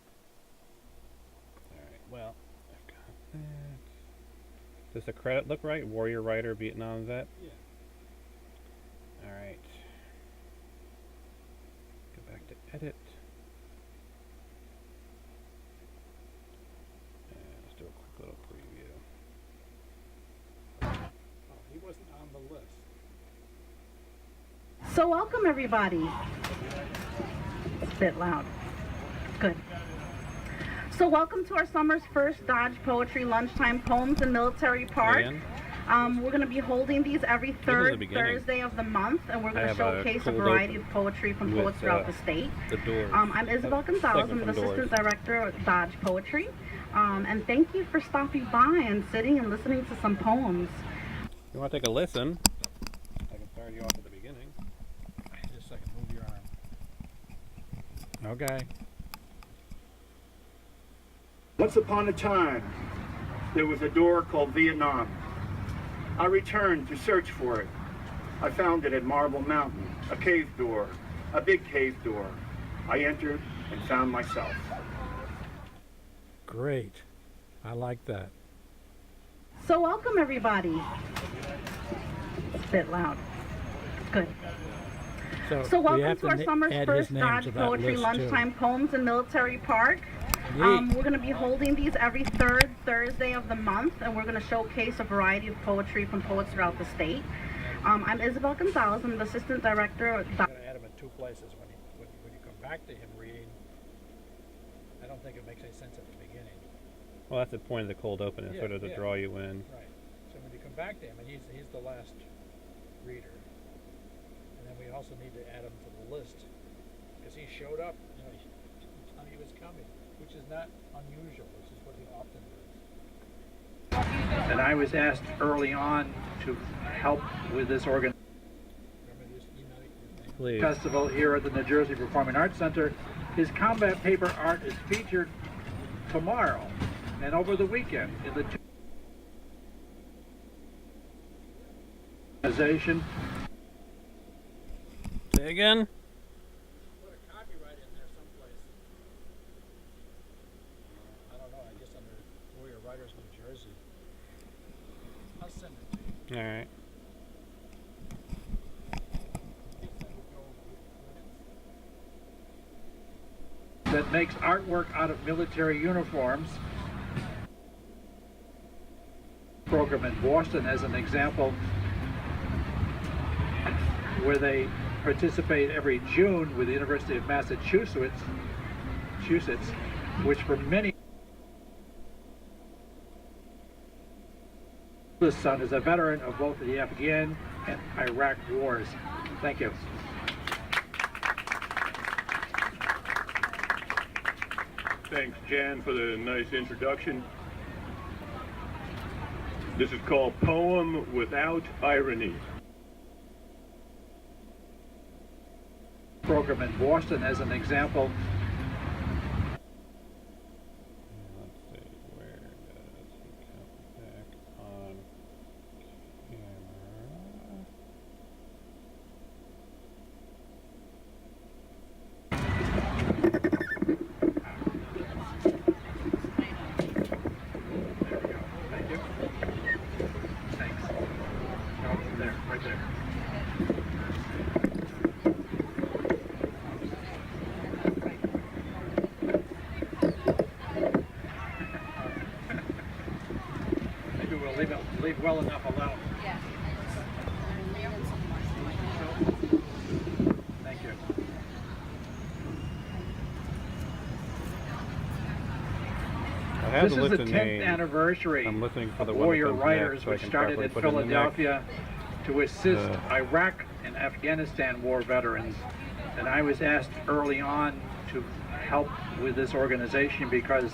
Alright, well, I've got that. Does the credit look right? Warrior Rider, Vietnam Vet?
Yeah.
Alright. Go back to edit. And let's do a quick little preview.
Oh, he wasn't on the list.
So welcome everybody. It's a bit loud. Good. So welcome to our summer's first Dodge Poetry Lunchtime Poems in Military Park.
Again?
We're going to be holding these every third
beginning.
Thursday of the month, and we're going to
have a
showcase a
cold
variety
open
of poetry from
with,
poets throughout the state.
The Doors.
I'm Isabel Gonzalez. I'm the
Segment from
Assistant
Doors.
Director of Dodge Poetry. And thank you for stopping by and sitting and listening to some poems.
If you want to take a listen, I can start you off at the beginning.
Just a second, move your arm.
Okay.
Once upon a time, there was a door called Vietnam. I returned to search for it. I found it at Marble Mountain, a cave door, a big cave door. I entered and found myself.
Great. I like that.
So welcome everybody. It's a bit loud. Good. So
we
welcome
have
to our summer's
add
first
his name
Dodge
to that
Poetry
list,
Lunchtime Poems in Military Park. We're going to be holding these every third Thursday of the month, and we're going to showcase a variety of poetry from poets throughout the state. I'm Isabel Gonzalez. I'm the assistant director.
I'm going to add him in two places. When you come back to him reading, I don't think it makes any sense at the beginning.
Well, that's the point of the cold open, is sort of to draw you in.
Right. So when you come back to him, and he's the last reader, and then we also need to add him to the list because he showed up. He was coming, which is not unusual. This is what he often does.
And I was asked early on to help with this
Please.
festival here at the New Jersey Performing Arts Center. His combat paper art is featured tomorrow and over the weekend in the organization.
Say again?
Put a copyright in there someplace. I don't know. I guess under Warrior Writers New Jersey. I'll send it to you.
All right.
That makes artwork out of military uniforms. Program in Boston as an example, where they participate every June with the University of Massachusetts, which for many, the son is a veteran of both the Afghan and Iraq wars. Thank you.
Thanks, Jan, for the nice introduction. This is called Poem Without Irony.
Program in Boston as an example.
Let's see, where does he come back on camera?
There we go. Thank you. Thanks. No, there, right there. Maybe we'll leave well enough alone. Thank you.
I have
This
the
is the
list of
10th
names.
anniversary
I'm listening for
of
the one that
Warrior
comes
Writers,
next, so I
which
can
started
properly
in
put it in the next.
Philadelphia to assist Iraq and Afghanistan war veterans. And I was asked early on to help with this organization because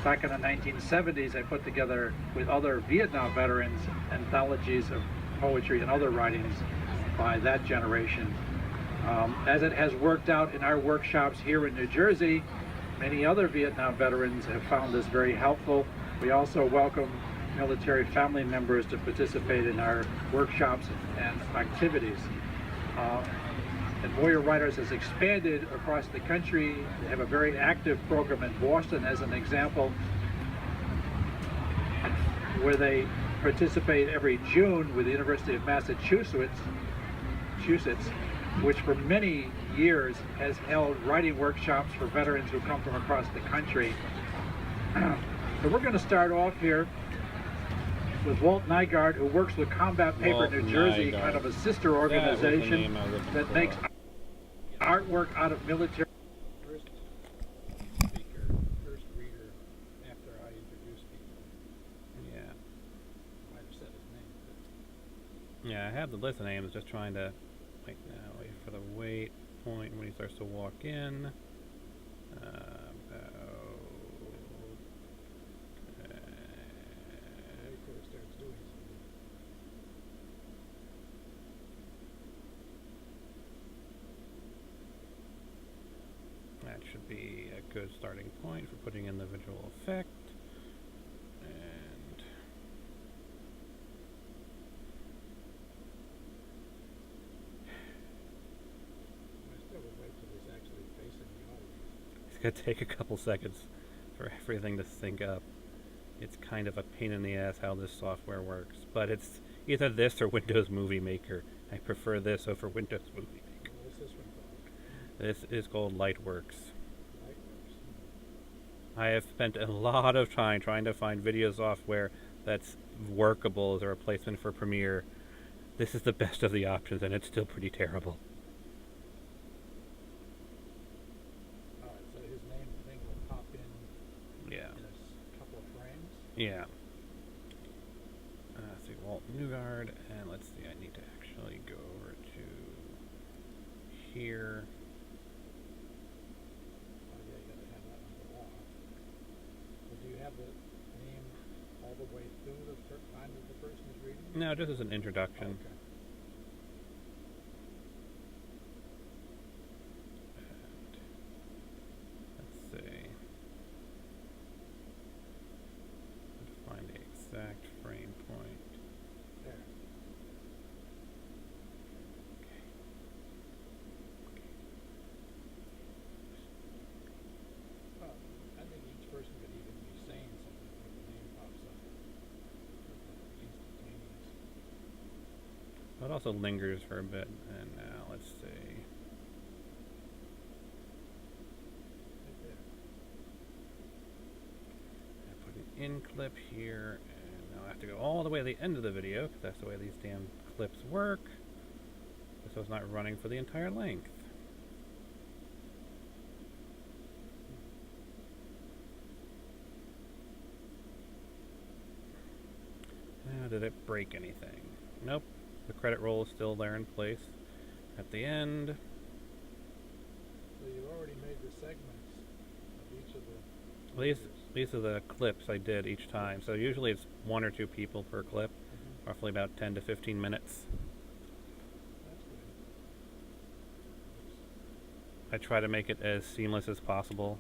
back in the 1970s I put together with other Vietnam veterans anthologies of poetry and other writings by that generation. As it has worked out in our workshops here in New Jersey, many other Vietnam veterans have found this very helpful. We also welcome military family members to participate in our workshops and activities. And Warrior Writers has expanded across the country. They have a very active program in Boston as an example, where they participate every June with the University of Massachusetts, which for many years has held writing workshops for veterans who come from across the country. So we're going to start off here with Walt Nygaard, who works with Combat Paper
Walt
New Jersey,
Nygaard.
kind of a sister
That was the
organization
name I was looking
that
for.
makes artwork out of military.
First speaker, first reader after I introduce people.
Yeah.
I might have said his name.
Yeah, I have the list of names, just trying to wait for the wait point when he starts to walk in.
Before he starts doing something.
That should be a good starting point for putting in the visual effect. And
I still would wait till he's actually facing the audience.
it's going to take a couple seconds for everything to sync up. It's kind of a pain in the ass how this software works, but it's either this or Windows Movie Maker. I prefer this over Windows Movie Maker.
What's this one called?
This is called Lightworks.
Lightworks.
I have spent a lot of time trying to find video software that's workable as a replacement for Premiere. This is the best of the options, and it's still pretty terrible.
Alright, so his name thing will pop in
Yeah.
in a couple of frames.
Yeah. Let's see, Walt Newgard, and let's see, I need to actually go over to here.
Oh yeah, you gotta have that one go off. But do you have the name all the way through the time that the person is reading?
No, just as an introduction.
Okay.
Let's see. Let's find the exact frame point.
There. Well, I think each person could even be saying something when the name pops up. Instantaneous.
It also lingers for a bit, and now let's see.
Right there.
I put an in clip here, and now I have to go all the way to the end of the video, because that's the way these damn clips work. So it's not running for the entire length. Now, did it break anything? Nope. The credit roll is still there in place. At the end,
So you've already made the segments of each of the
these
leaders.
these are the clips I did each time. So usually it's 1 or 2 people per clip,
Mhm.
roughly about 10 to 15 minutes.
That's good. Oops.
I try to make it as seamless as possible.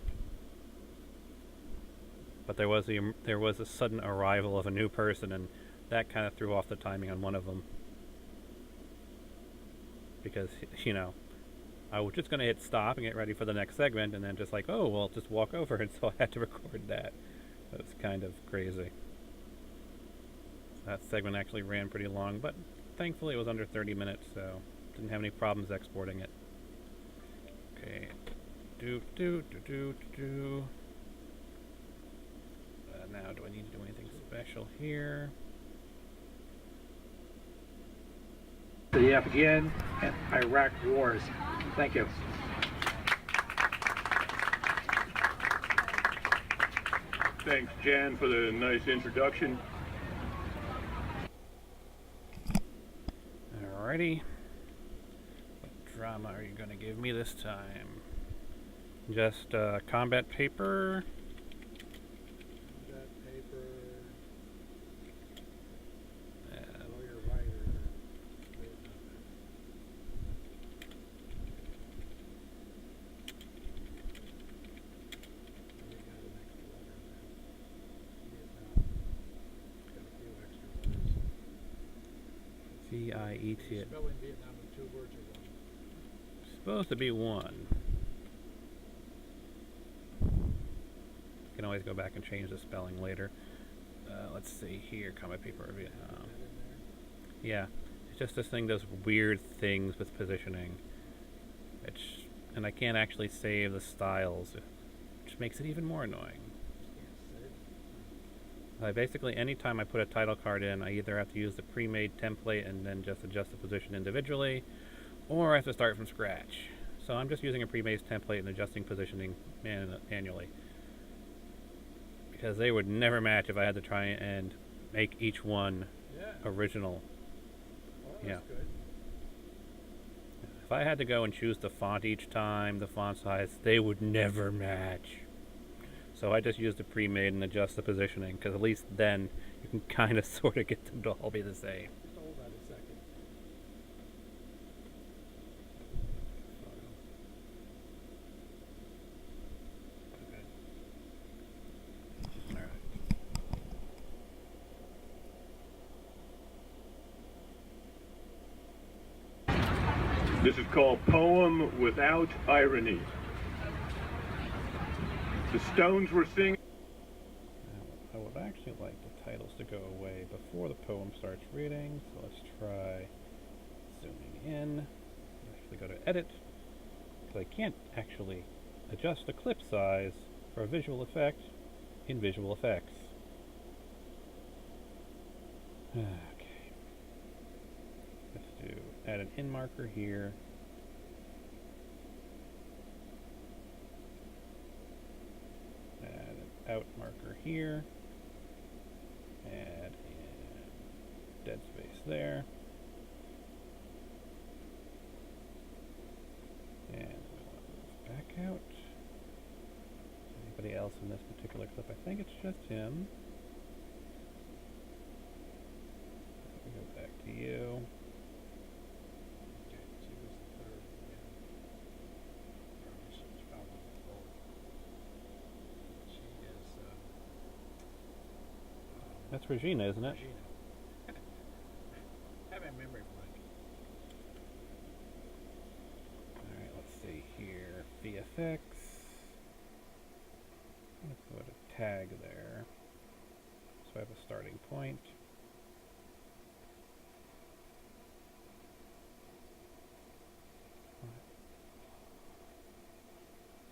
But there was a sudden arrival of a new person, and that kind of threw off the timing on one of them. Because, you know, I was just going to hit stop and get ready for the next segment, and then just like, oh, well, just walk over, and so I had to record that. It was kind of crazy. That segment actually ran pretty long, but thankfully it was under 30 minutes, so didn't have any problems exporting it. Okay. Now, do I need to do anything special here?
The Afghan and Iraq wars. Thank you.
Thanks, Jan, for the nice introduction.
Alrighty. What drama are you going to give me this time? Just combat paper?
That paper,
Uh,
lawyer, writer. We got an extra letter in there. Vietnam. Got a few extra letters.
V-I-E-T.
You're spelling Vietnam in 2 words or 1?
Supposed to be 1. Can always go back and change the spelling later. Let's see here, combat paper of Vietnam.
That in there?
Yeah, it's just this thing does weird things with positioning. And I can't actually save the styles, which makes it even more annoying.
Can't save.
Basically, anytime I put a title card in, I either have to use the pre-made template and then just adjust the position individually, or I have to start from scratch. So I'm just using a pre-made template and adjusting positioning manually. Because they would never match if I had to try and make each one
Yeah.
original.
Well,
Yeah.
that's good.
If I had to go and choose the font each time, the font size, they would never match. So I just use the pre-made and adjust the positioning, because at least then you can kind of sort of get them to all be the same.
Just hold that a second. Okay.
Alright.
This is called Poem Without Irony. The Stones were singing.
Now, I would actually like the titles to go away before the poem starts reading, so let's try zooming in. Actually go to edit, because I can't actually adjust the clip size for a visual effect in visual effects. Okay. Let's do add an in marker here. Add an out marker here. Add in dead space there. And we'll back out. Anybody else in this particular clip? I think it's just him. We'll go back to you.
Okay, she was the third. Yeah. She's found on the floor. She is.
That's Regina, isn't it?
Regina. I have a memory blank.
Alright, let's see here. VFX. I'm going to put a tag there. So I have a starting point.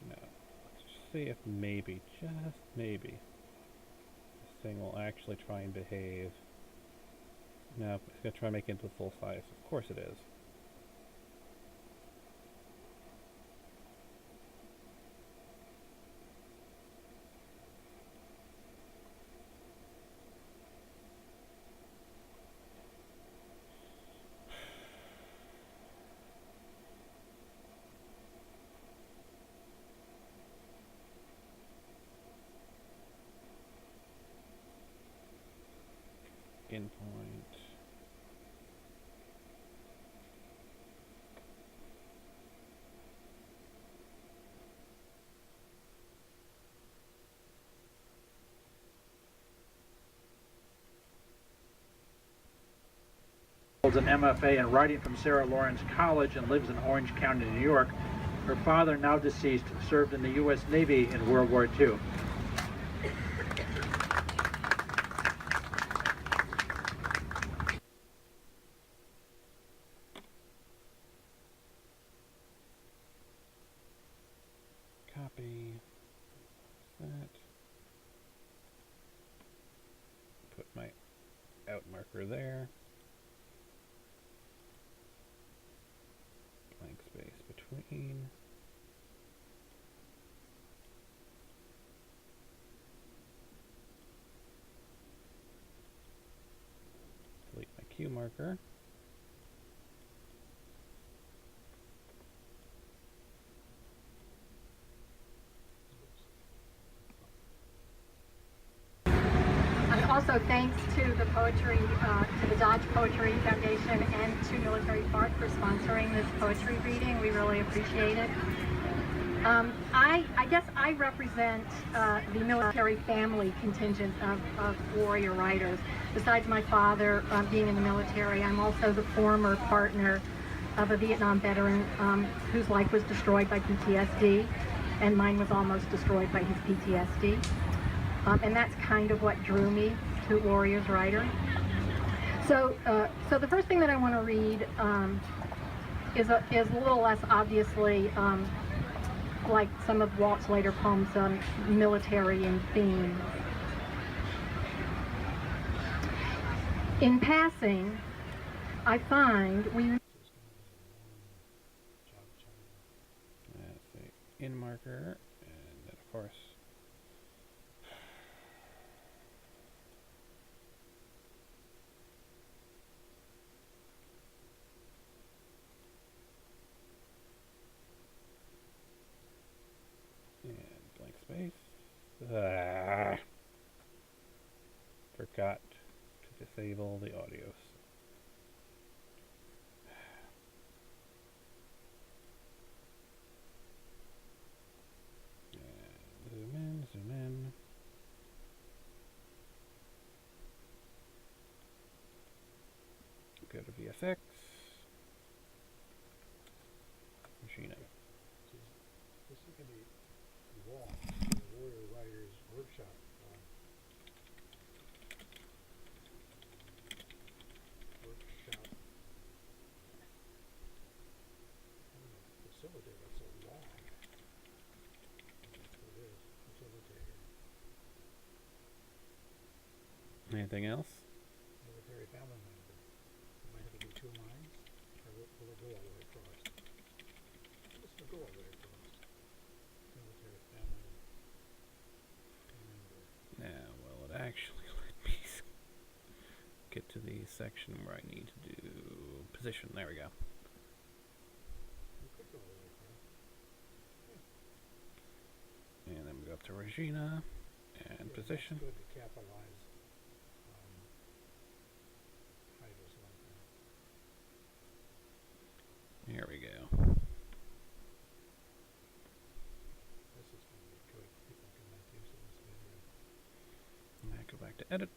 No. Let's just see if maybe, just maybe, this thing will actually try and behave. No, it's going to try and make it into full size. Of course it is. Endpoint.
Holds an MFA in writing from Sarah Lawrence College and lives in Orange County, New York. Her father, now deceased, served in the U.S. Navy in World War II.
Copy that. Put my out marker there. Blank space between. Delete my Q marker.
Also, thanks to the to the Dodge Poetry Foundation and to Military Park for sponsoring this poetry reading. We really appreciate it. I guess I represent the military family contingent of warrior writers. Besides my father being in the military, I'm also the former partner of a Vietnam veteran whose life was destroyed by PTSD, and mine was almost destroyed by his PTSD. And that's kind of what drew me to Warriors Writer. So the first thing that I want to read is a little less obviously like some of Walt's later poems, military in theme. In passing, I find we...
Let's see, in marker, and then of course and blank space. Forgot to disable the audio. Zoom in. Go to VFX. Regina.
This is going to be wall in the Warrior Writers Workshop. Facilitator, that's so long. That's what it is.
Anything else?
Military family member. You might have to do 2 lines, or will it go all the way across? This will go all the way across. Military family member.
Now, will it actually let me get to the section where I need to do position? There we go.
You could go all the way across.
And then we go up to Regina and
Yeah,
position.
That's good to capitalize titles like that.
Here we go.
This is going to be good. People can make use of this video.
And I go back to edit.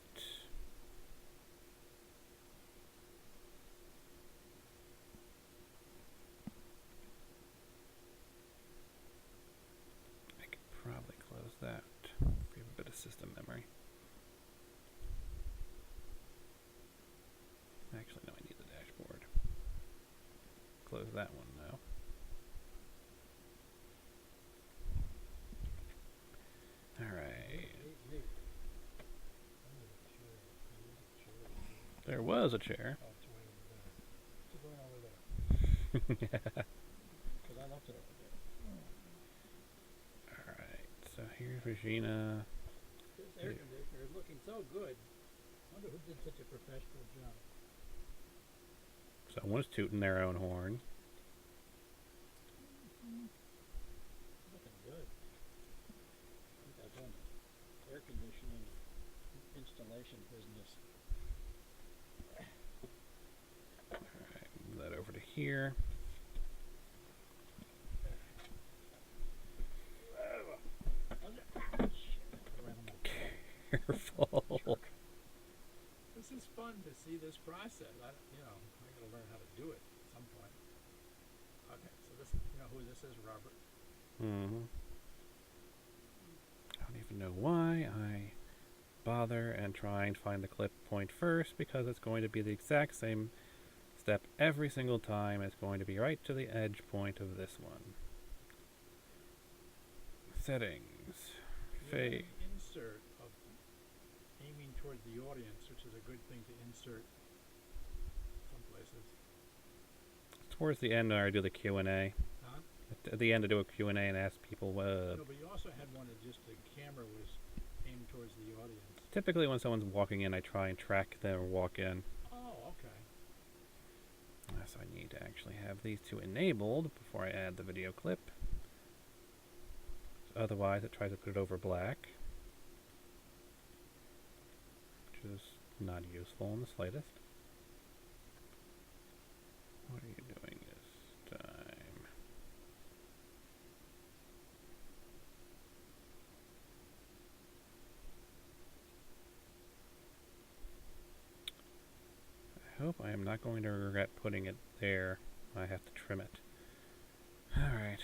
I could probably close that. We have a bit of system memory. Actually, no, I need the dashboard. Close that one now. Alright.
Neat.
There was a chair.
Oh, it's way over there. What's going on with that?
Alright,
Because I left it over there.
so here's Regina.
This air conditioner is looking so good. I wonder who did such a professional job.
Someone's tooting their own horn.
Looking good. I think I've done air conditioning installation business.
Alright, move that over to here. Careful.
This is fun to see this process. I gotta learn how to do it at some point. Okay, so this, you know who this is, Robert?
I don't even know why I bother and try and find the clip point first, because it's going to be the exact same step every single time. It's going to be right to the edge point of this one. Settings.
You have
Fade.
an insert of aiming toward the audience, which is a good thing to insert some places.
Towards the end, I do the Q&A.
Huh?
At the end, I do a Q&A and ask people.
No, but you also had one that just the camera was aimed towards the audience.
Typically, when someone's walking in, I try and track them walk in.
Oh, okay.
So I need to actually have these two enabled before I add the video clip. Otherwise, it tries to put it over black, which is not useful in the slightest. What are you doing this time? I hope I am not going to regret putting it there. I have to trim it. Alright.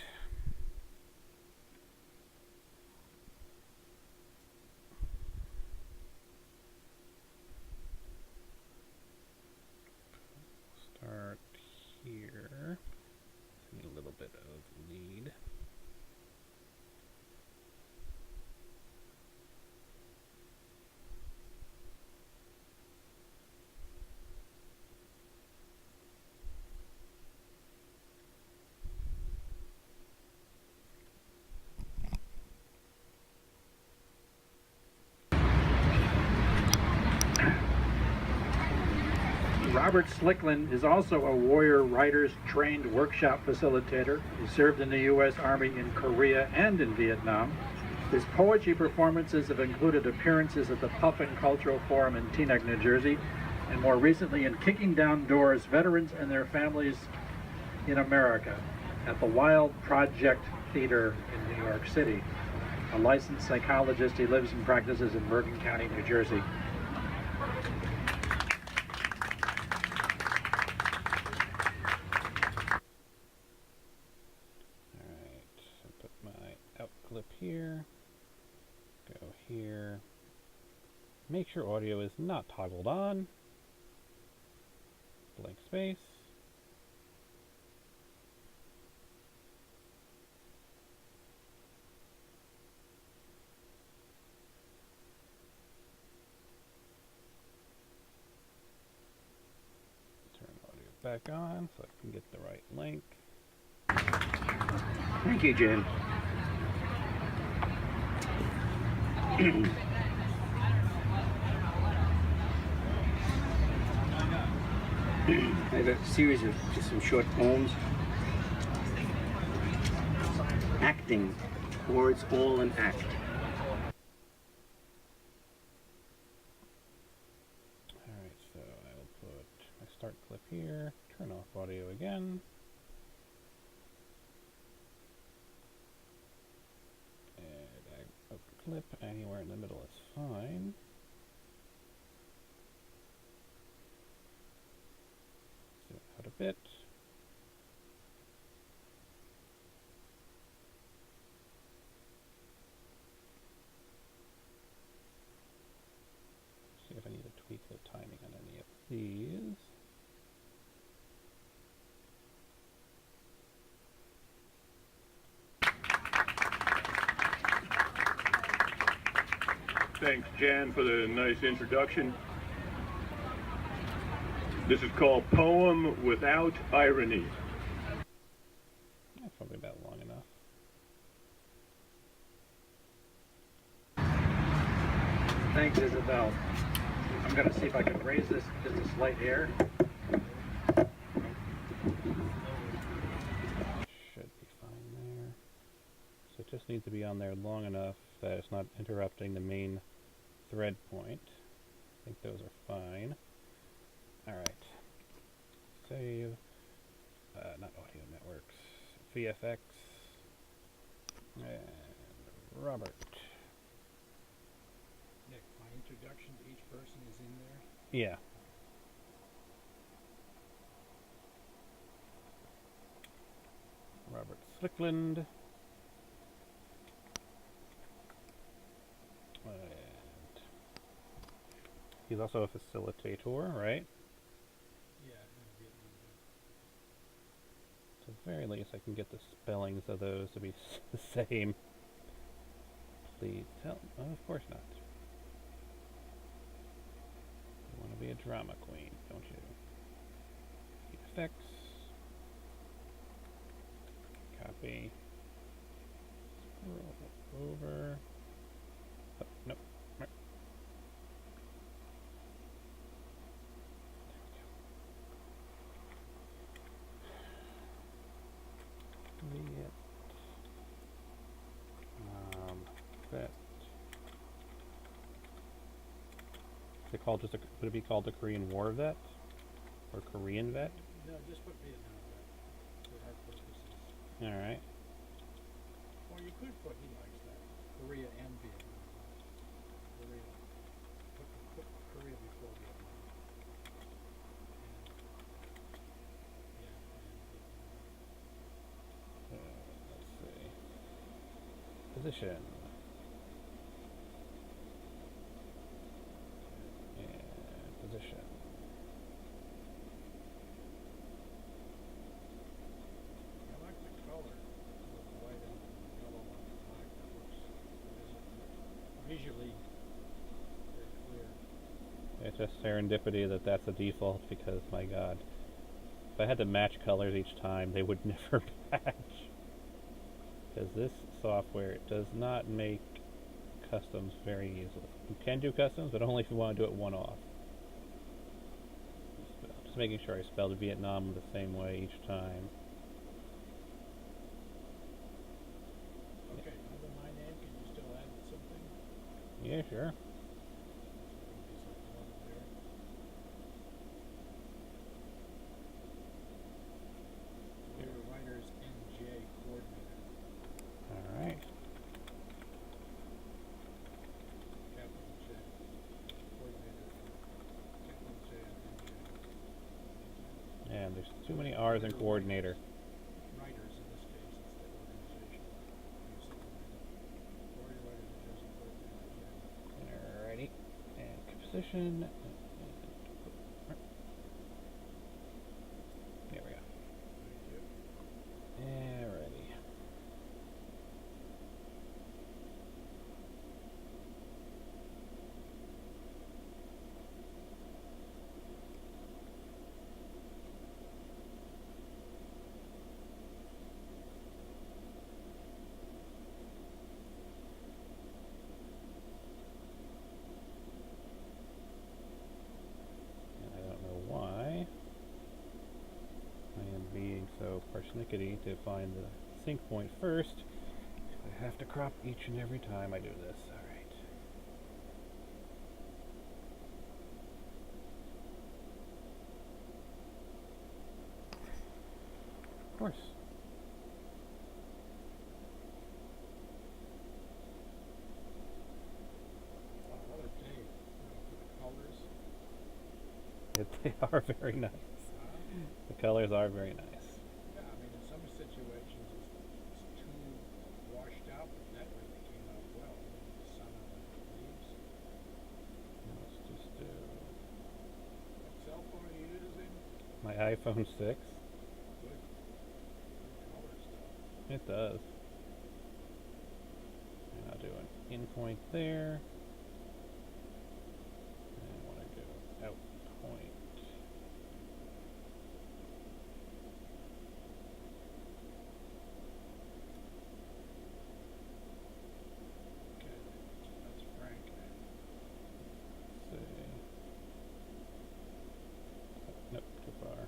Start here. I need a little bit of lead.
Robert Slickland is also a Warrior Writers trained workshop facilitator. He served in the U.S. Army in Korea and in Vietnam. His poetry performances have included appearances at the Puffin Cultural Forum in Teaneck, New Jersey, and more recently in Kicking Down Doors, Veterans and Their Families in America at the Wild Project Theater in New York City. A licensed psychologist, he lives and practices in Bergen County, New Jersey.
So put my out clip here, go here, make sure audio is not toggled on, blank space, back on so I can get the right link.
Thank you, Jen. I have a series of just some short poems. Acting, or it's all an act.
Alright, so I will put my start clip here, turn off audio again. And a clip anywhere in the middle is fine. Zoom out a bit. See if I need to tweak the timing on any of these.
Thanks, Jan, for the nice introduction. This is called Poem Without Irony.
That's probably about long enough.
Thanks, Isabel. I'm going to see if I can raise this just a slight hair.
Should be fine there. So it just needs to be on there long enough that it's not interrupting the main thread point. I think those are fine. Alright. Save. Not Audio Networks. VFX. And Robert.
Nick, my introduction to each person is in there.
Yeah. Robert Slickland. And he's also a facilitator, right?
Yeah, in Vietnam.
So at the very least I can get the spellings of those to be the same. Please tell. Oh, of course not. You want to be a drama queen, don't you? Effects. Copy. Scroll over. Oh, nope. Right. There we go. Vet. Is it called just a, would it be called the Korean War vet? Or Korean vet?
No, just put Vietnam vet for our purposes.
Alright.
Or you could put, he likes that, Korea and Vietnam. Korea. Put Korea before Vietnam. And, yeah, and Vietnam.
Let's see. Position. And position.
I like the color, the white and yellow on the black. That looks visually very clear.
It's just serendipity that that's the default because, my god, if I had to match colors each time, they would never match. Because this software does not make customs very easily. You can do customs, but only if you want to do it one-off. Just making sure I spelled Vietnam the same way each time.
Okay, under my name, can you still add something?
Yeah, sure.
Warrior Writers NJ coordinator.
Alright.
Capital J. Coordinator. Capital J and NJ.
And there's too many R's in coordinator.
Writers in this case, it's the organization. Warrior Writers New Jersey coordinator.
Alrighty. And position. There we go.
Thank you.
Alrighty. clickety to find the sync point first. I have to crop each and every time I do this. Alright. Of course.
What a day, for the colors.
They are very nice. The colors are very nice.
Yeah, I mean, in some situations it's too washed out, but that really came out well. The sun on the leaves.
Let's just do
What cell phone are you using?
my iPhone 6.
Good color stuff.
It does. And I'll do an in point there. And I want to go out point.
Okay, that's Frank.
See. Nope, too far.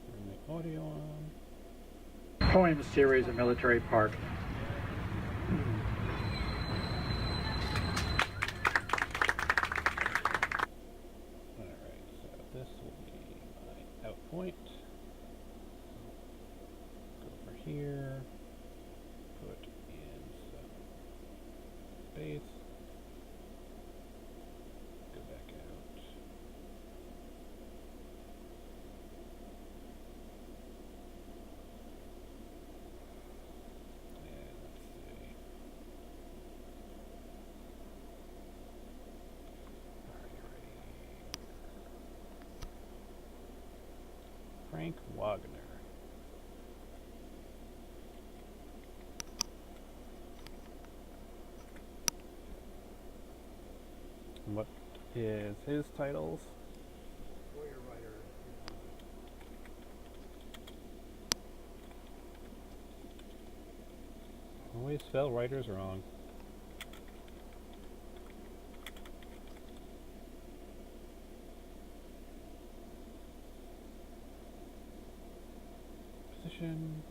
Turn the audio on.
Poem series at Military Park.
Alright, so this will be my out point. Go over here, put in some space, go back out. And let's see. Are you ready? Frank Wagner. What is his titles?
Warrior writer.
Always spell writers wrong. Position.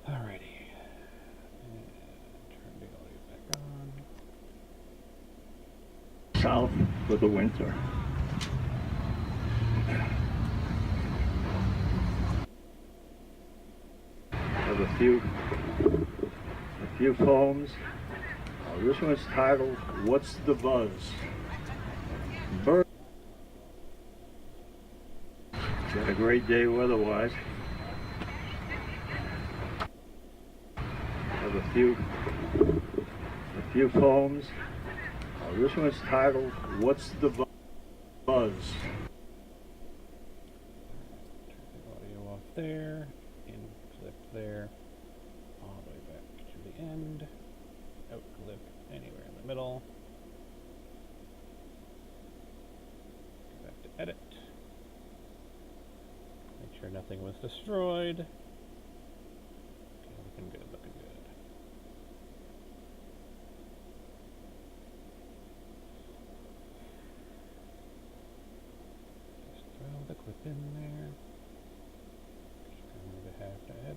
Alrighty. And turn the audio back on.
South for the winter. Have a few poems. This one's titled "What's the Buzz?" Bird. Got a great day weather-wise. Have a few poems. This one's titled "What's the Buzz?"
Turn the audio off there. In clip there. All the way back to the end. Out clip anywhere in the middle. Go back to edit. Make sure nothing was destroyed. Okay, looking good, looking good. Just throw the clip in there. Just going to have to add.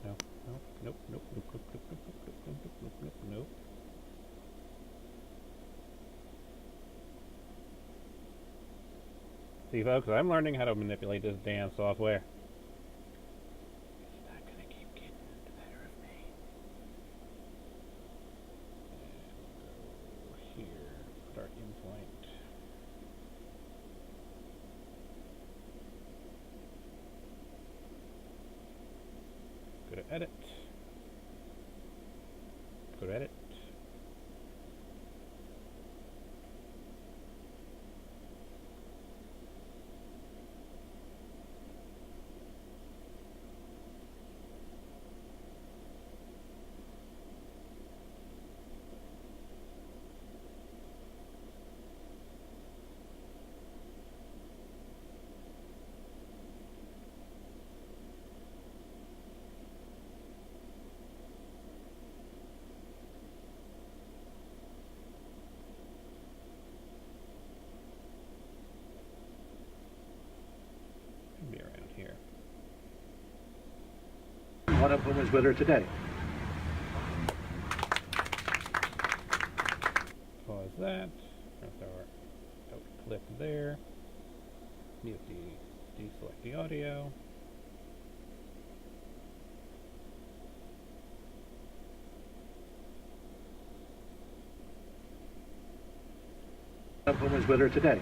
No, nope, nope, nope, nope, nope, nope, nope, nope, nope, nope, nope, nope, nope. See, folks, I'm learning how to manipulate this damn software. It's not gonna keep getting the better of me. And we'll go here, put our in point. Go to edit. Go to edit.
one of whom is with her today.
Pause that. Press our out clip there. Mute deselect the audio.
One of whom is with her today.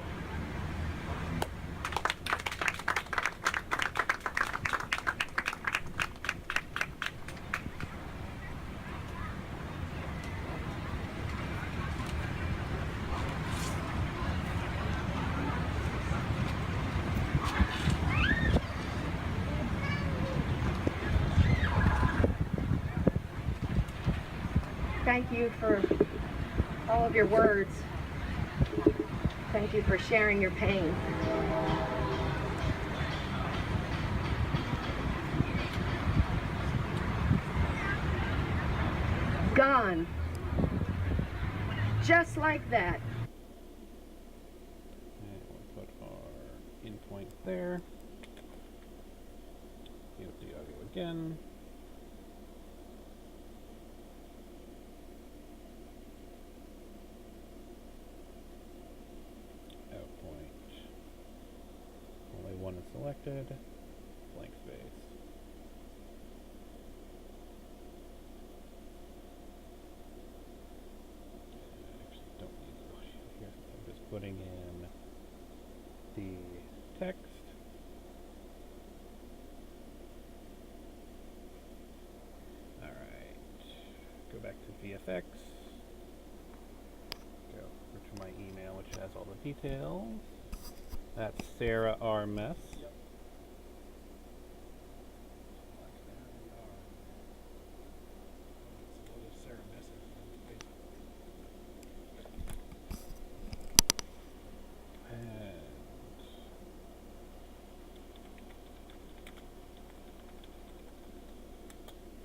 Thank you for all of your words. Thank you for sharing your pain. Gone. Just like that.
And we'll put our in point there. Mute the audio again. Out point. Only one is selected. Blank space. I actually don't need the audio here. I'm just putting in the text. Alright. Go back to VFX. Go over to my email, which has all the details. That's Sarah R. Mess. And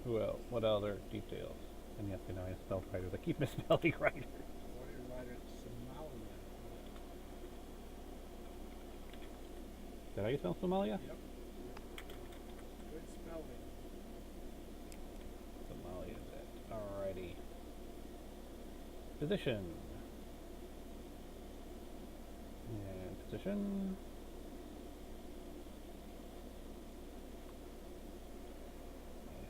who else? What other details? And yes, I know I spelled writers. I keep misspelling writers. Is that how you spell Somalia?
Yep. Good spelling.
Somalia is it. Alrighty. Position. And position. And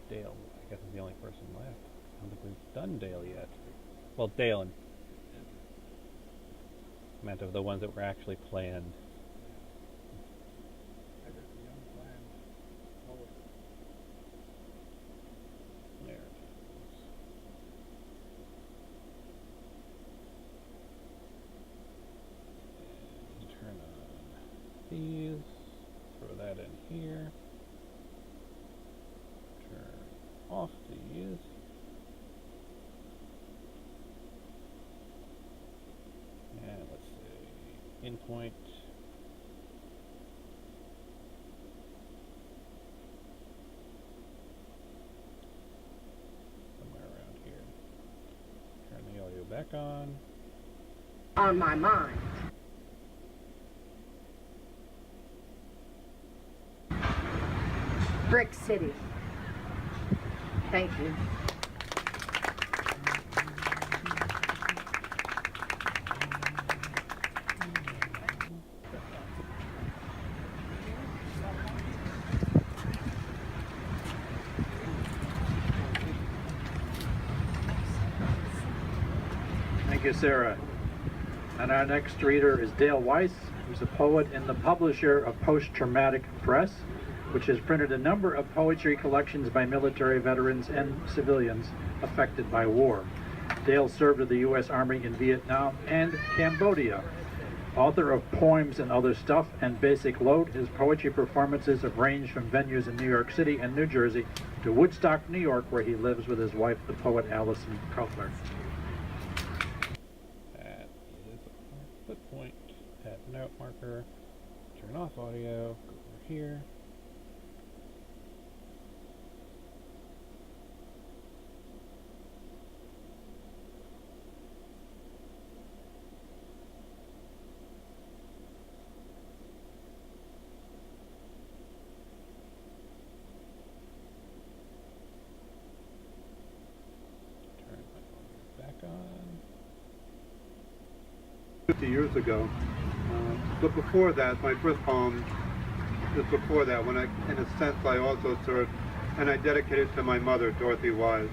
Dale, I guess, is the only person left. I don't think we've done Dale yet. Well, Dalen. Meant of the ones that were actually planned. There it is. And turn on these. Throw that in here. Turn off these. And let's say endpoint. Somewhere around here. Turn the audio back on.
On my mind. Brick City. Thank you.
Thank you, Sarah. And our next reader is Dale Weiss, who's a poet and the publisher of Post-Traumatic Press, which has printed a number of poetry collections by military veterans and civilians affected by war. Dale served with the U.S. Army in Vietnam and Cambodia. Author of Poems and Other Stuff and Basic Load, his poetry performances have ranged from venues in New York City and New Jersey to Woodstock, New York, where he lives with his wife, the poet Allison Cutler.
That is our split point. Add note marker. Turn off audio. Go over here.
50 years ago. But before that, my first poem is before that, when I, in a sense, I also served, and I dedicated it to my mother, Dorothy Wise.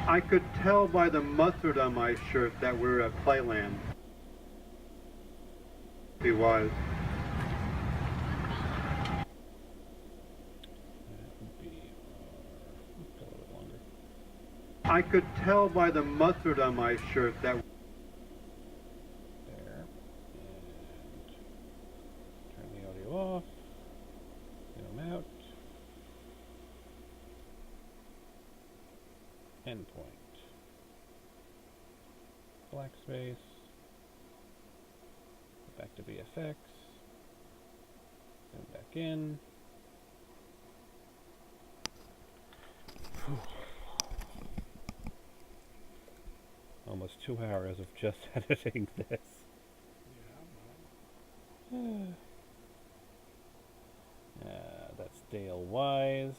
I could tell by the mustard on my shirt that we were at Playland. Dorothy Wise. I could tell by the mustard on my shirt that
There. And turn the audio off. Zoom out. Endpoint. Black space. Go back to VFX. Zoom back in. Whew. Almost 2 hours of just editing this. That's Dale Wise.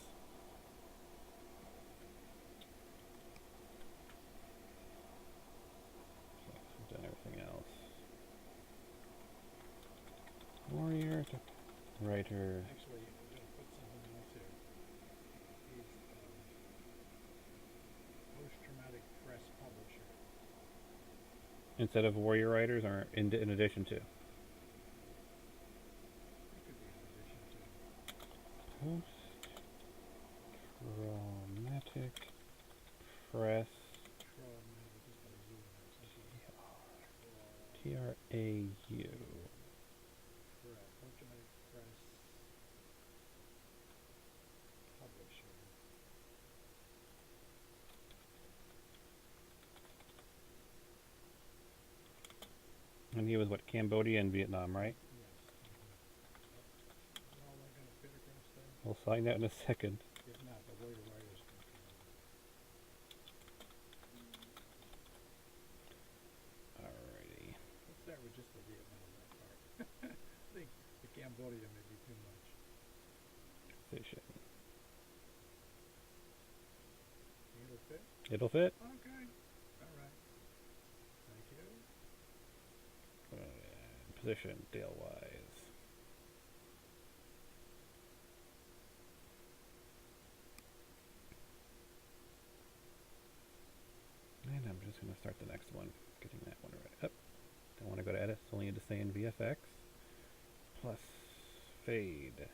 Okay, I've done everything else. Warrior, writer.
Actually, I'm going to put something else here. He's post-traumatic stress publisher.
Instead of warrior writers, or in addition to?
It could be in addition to.
Post-traumatic press. T-R-A-U.
Correct. Post-traumatic stress publisher.
And he was what, Cambodia and Vietnam, right?
Yes. Is all that going to fit across there?
We'll find out in a second.
If not, the way the writers can
Alrighty.
Let's start with just the Vietnam that part. I think the Cambodia may be too much.
Fishing.
Think it'll fit?
It'll fit.
Okay. All right. Thank you.
Position, Dale Wise. And I'm just going to start the next one, getting that one right. Up. Don't want to go to edit, so only need to stay in VFX. Plus fade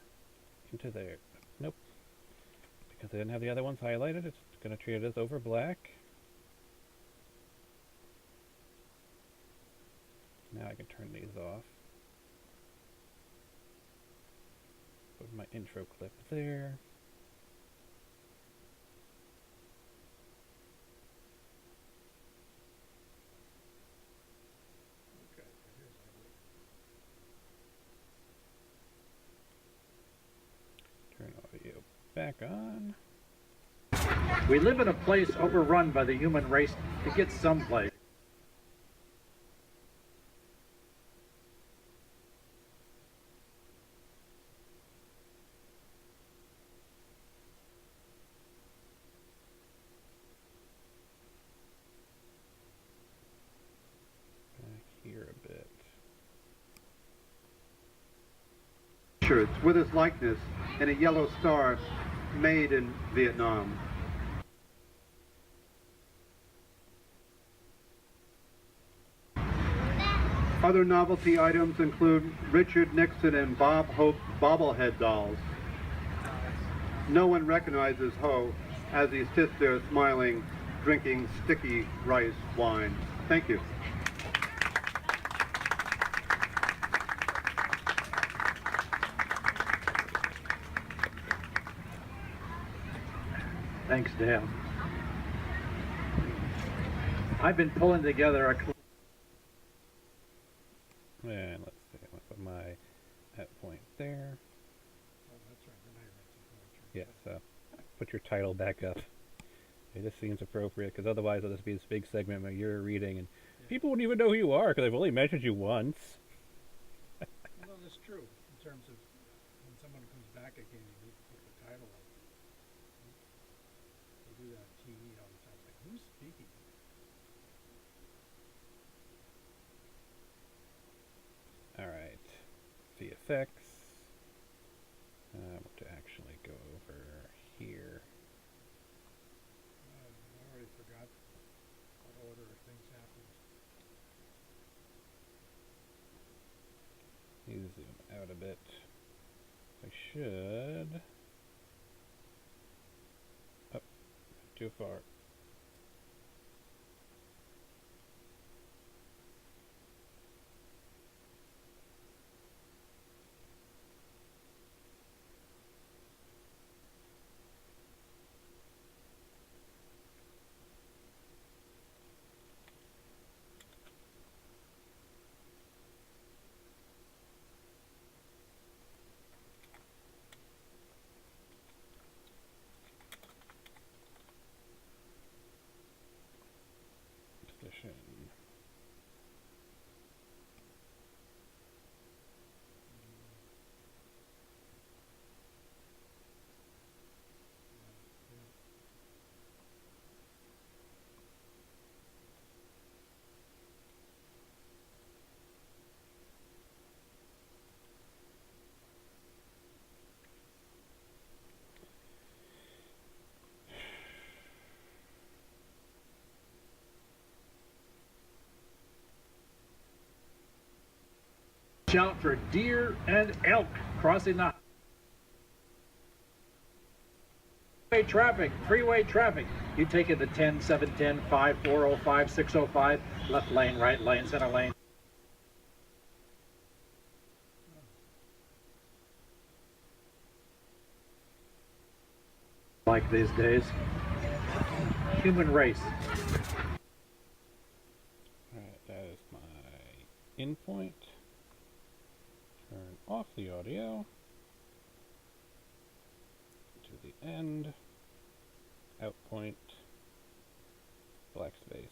into there. Nope. Because I didn't have the other ones highlighted, it's going to treat it as over black. Now I can turn these off. Put my intro clip there.
Okay. Here's our
Turn audio back on.
We live in a place overrun by the human race to get someplace.
Back here a bit.
shirts with his likeness and a yellow star made in Vietnam. Other novelty items include Richard Nixon and Bob Hope bobblehead dolls. No one recognizes Ho as he sits there smiling, drinking sticky rice wine. Thank you.
Thanks, Dale. I've been pulling together a
And let's see, I'm going to put my at point there.
Oh, that's right. Then I read some poetry.
Yes, put your title back up. It just seems appropriate, because otherwise it'll just be this big segment where you're reading, and people wouldn't even know who you are, because I've only mentioned you once.
Well, that's true. In terms of when someone comes back again, you need to put the title up. They do that on TV all the time. It's like, who's speaking?
VFX. What to actually go over here.
I already forgot what order things happened.
You zoom out a bit. I should. Up, too far. Position.
Out for deer and elk crossing the freeway traffic. You take it to 10, 710, 5, 405, 605, left lane, right lane, center lane. Like these days. Human race.
Alright, that is my in point. Turn off the audio. To the end. Out point. Black space.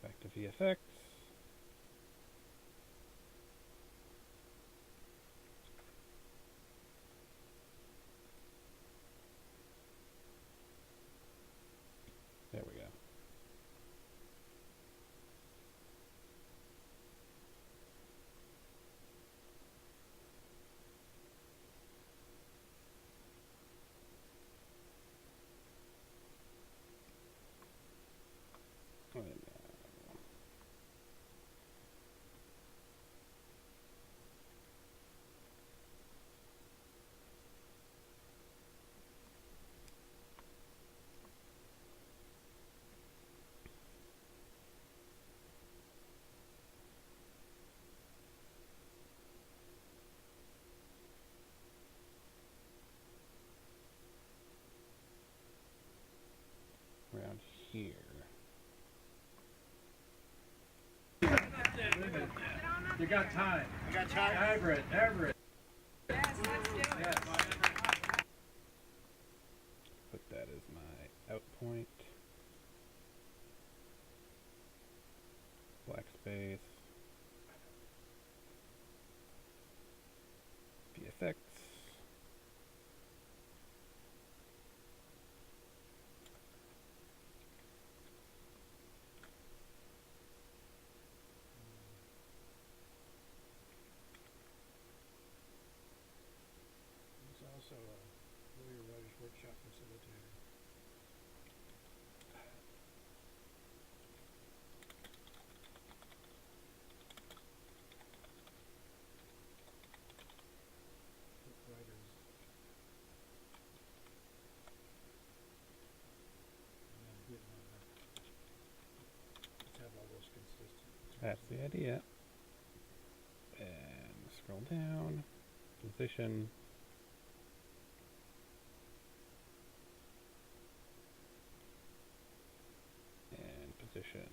Back to VFX. There we go. Around here.
You got time.
I got time.
Everett. Yes.
Put that as my out point. Black space. VFX.
He's also a lawyer writer's workshop facilitator. Writers. And then Vietnam. Let's have all those consistent.
That's the idea. And scroll down. Position. And position.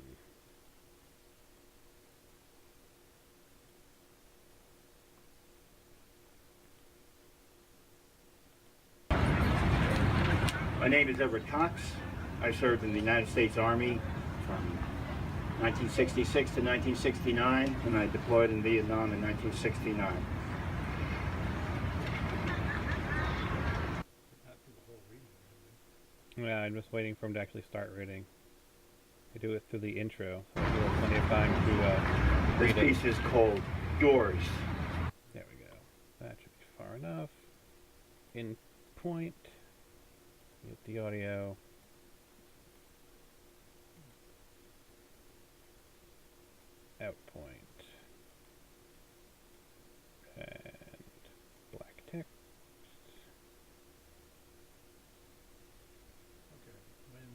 My name is Everett Cox. I served in the United States Army from 1966 to 1969, and I deployed in Vietnam in 1969.
Yeah, I'm just waiting for him to actually start reading. I do it through the intro, so I do have plenty of time to
This
read it.
piece is called Doors.
There we go. That should be far enough. In point. Get the audio. Out point. And black text.
Okay. When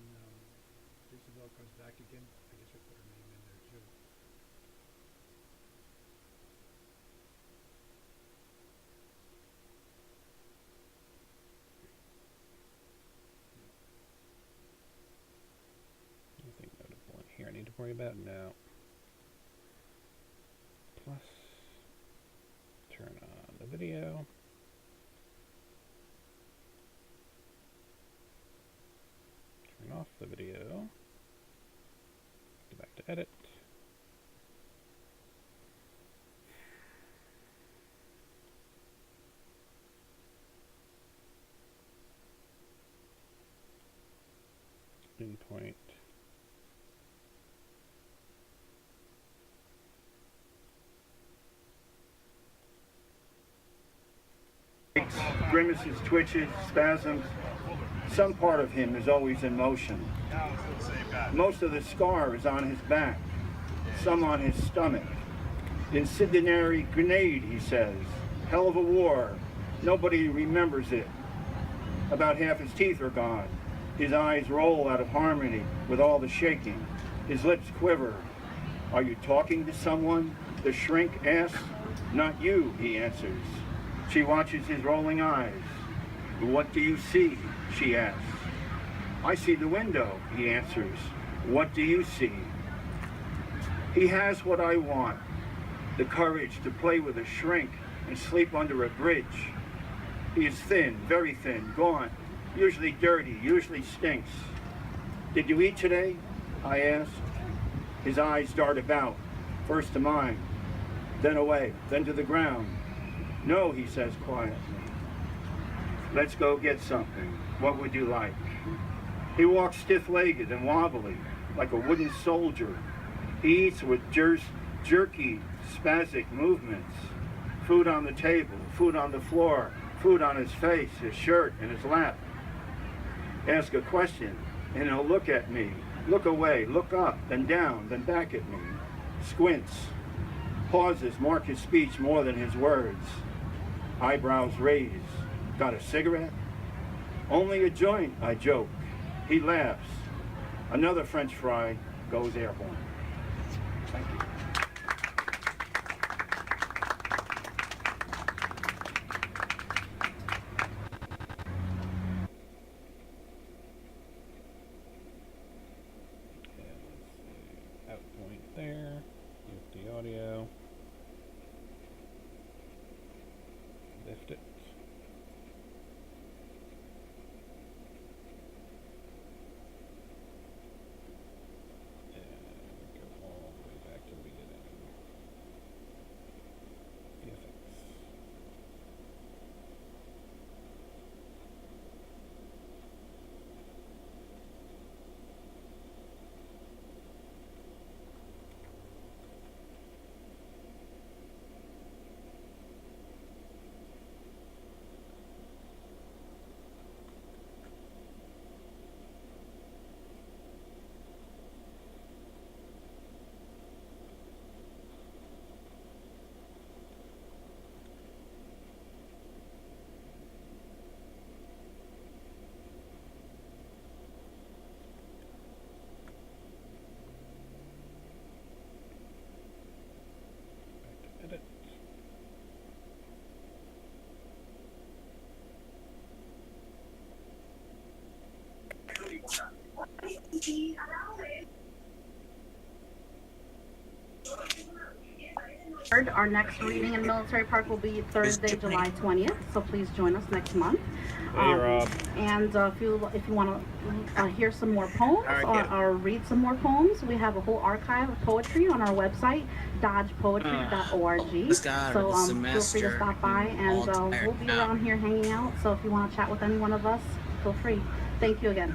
Isabel comes back again, I guess we'll put her name in there too.
Nothing notable in here I need to worry about now. Plus, turn on the video. Turn off the video. Go back to edit. In point.
Grimaces, twitches, spasms. Some part of him is always in motion. Most of the scar is on his back, some on his stomach. Incendiary grenade, he says. Hell of a war. Nobody remembers it. About half his teeth are gone. His eyes roll out of harmony with all the shaking. His lips quiver. Are you talking to someone? The shrink asks. Not you, he answers. She watches his rolling eyes. What do you see? She asks. I see the window, he answers. What do you see? He has what I want. The courage to play with a shrink and sleep under a bridge. He is thin, very thin, gaunt, usually dirty, usually stinks. Did you eat today? I asked. His eyes dart about, first to mine, then away, then to the ground. No, he says quietly. Let's go get something. What would you like? He walks stiff-legged and wobbly, like a wooden soldier. He eats with jerky, spastic movements. Food on the table, food on the floor, food on his face, his shirt, and his lap. Ask a question, and he'll look at me, look away, look up, then down, then back at me. Squints. Pauses mark his speech more than his words. Eyebrows raised. Got a cigarette? Only a joint, I joke. He laughs. Another French fry goes airborne. Thank you.
Out point there. Use the audio. Lift it. And go all the way back to the beginning. VFX. Back to edit.
Our next reading in Military Park will be Thursday, July 20th, so please join us next month.
Hey, Rob.
And if you want to hear some more poems or read some more poems, we have a whole archive of poetry on our website, dodgepoetry.org. So feel free to stop by, and we'll be around here hanging out. So if you want to chat with any one of us, feel free. Thank you again.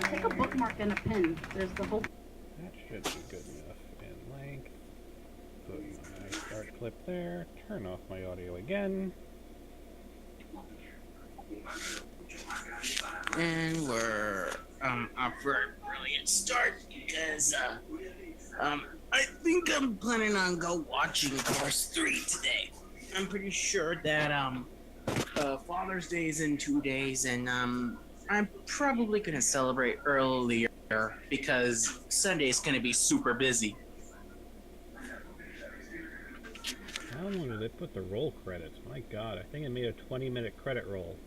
Take a bookmark and a pen. There's the whole.
That should be good enough in length. Put my start clip there. Turn off my audio again.
And we're up for a brilliant start because I think I'm planning on go watching Cars 3 today. I'm pretty sure that Father's Day is in 2 days, and I'm probably gonna celebrate earlier because Sunday's gonna be super busy.
How long did they put the roll credits? My God, I think I made a 20-minute credit roll.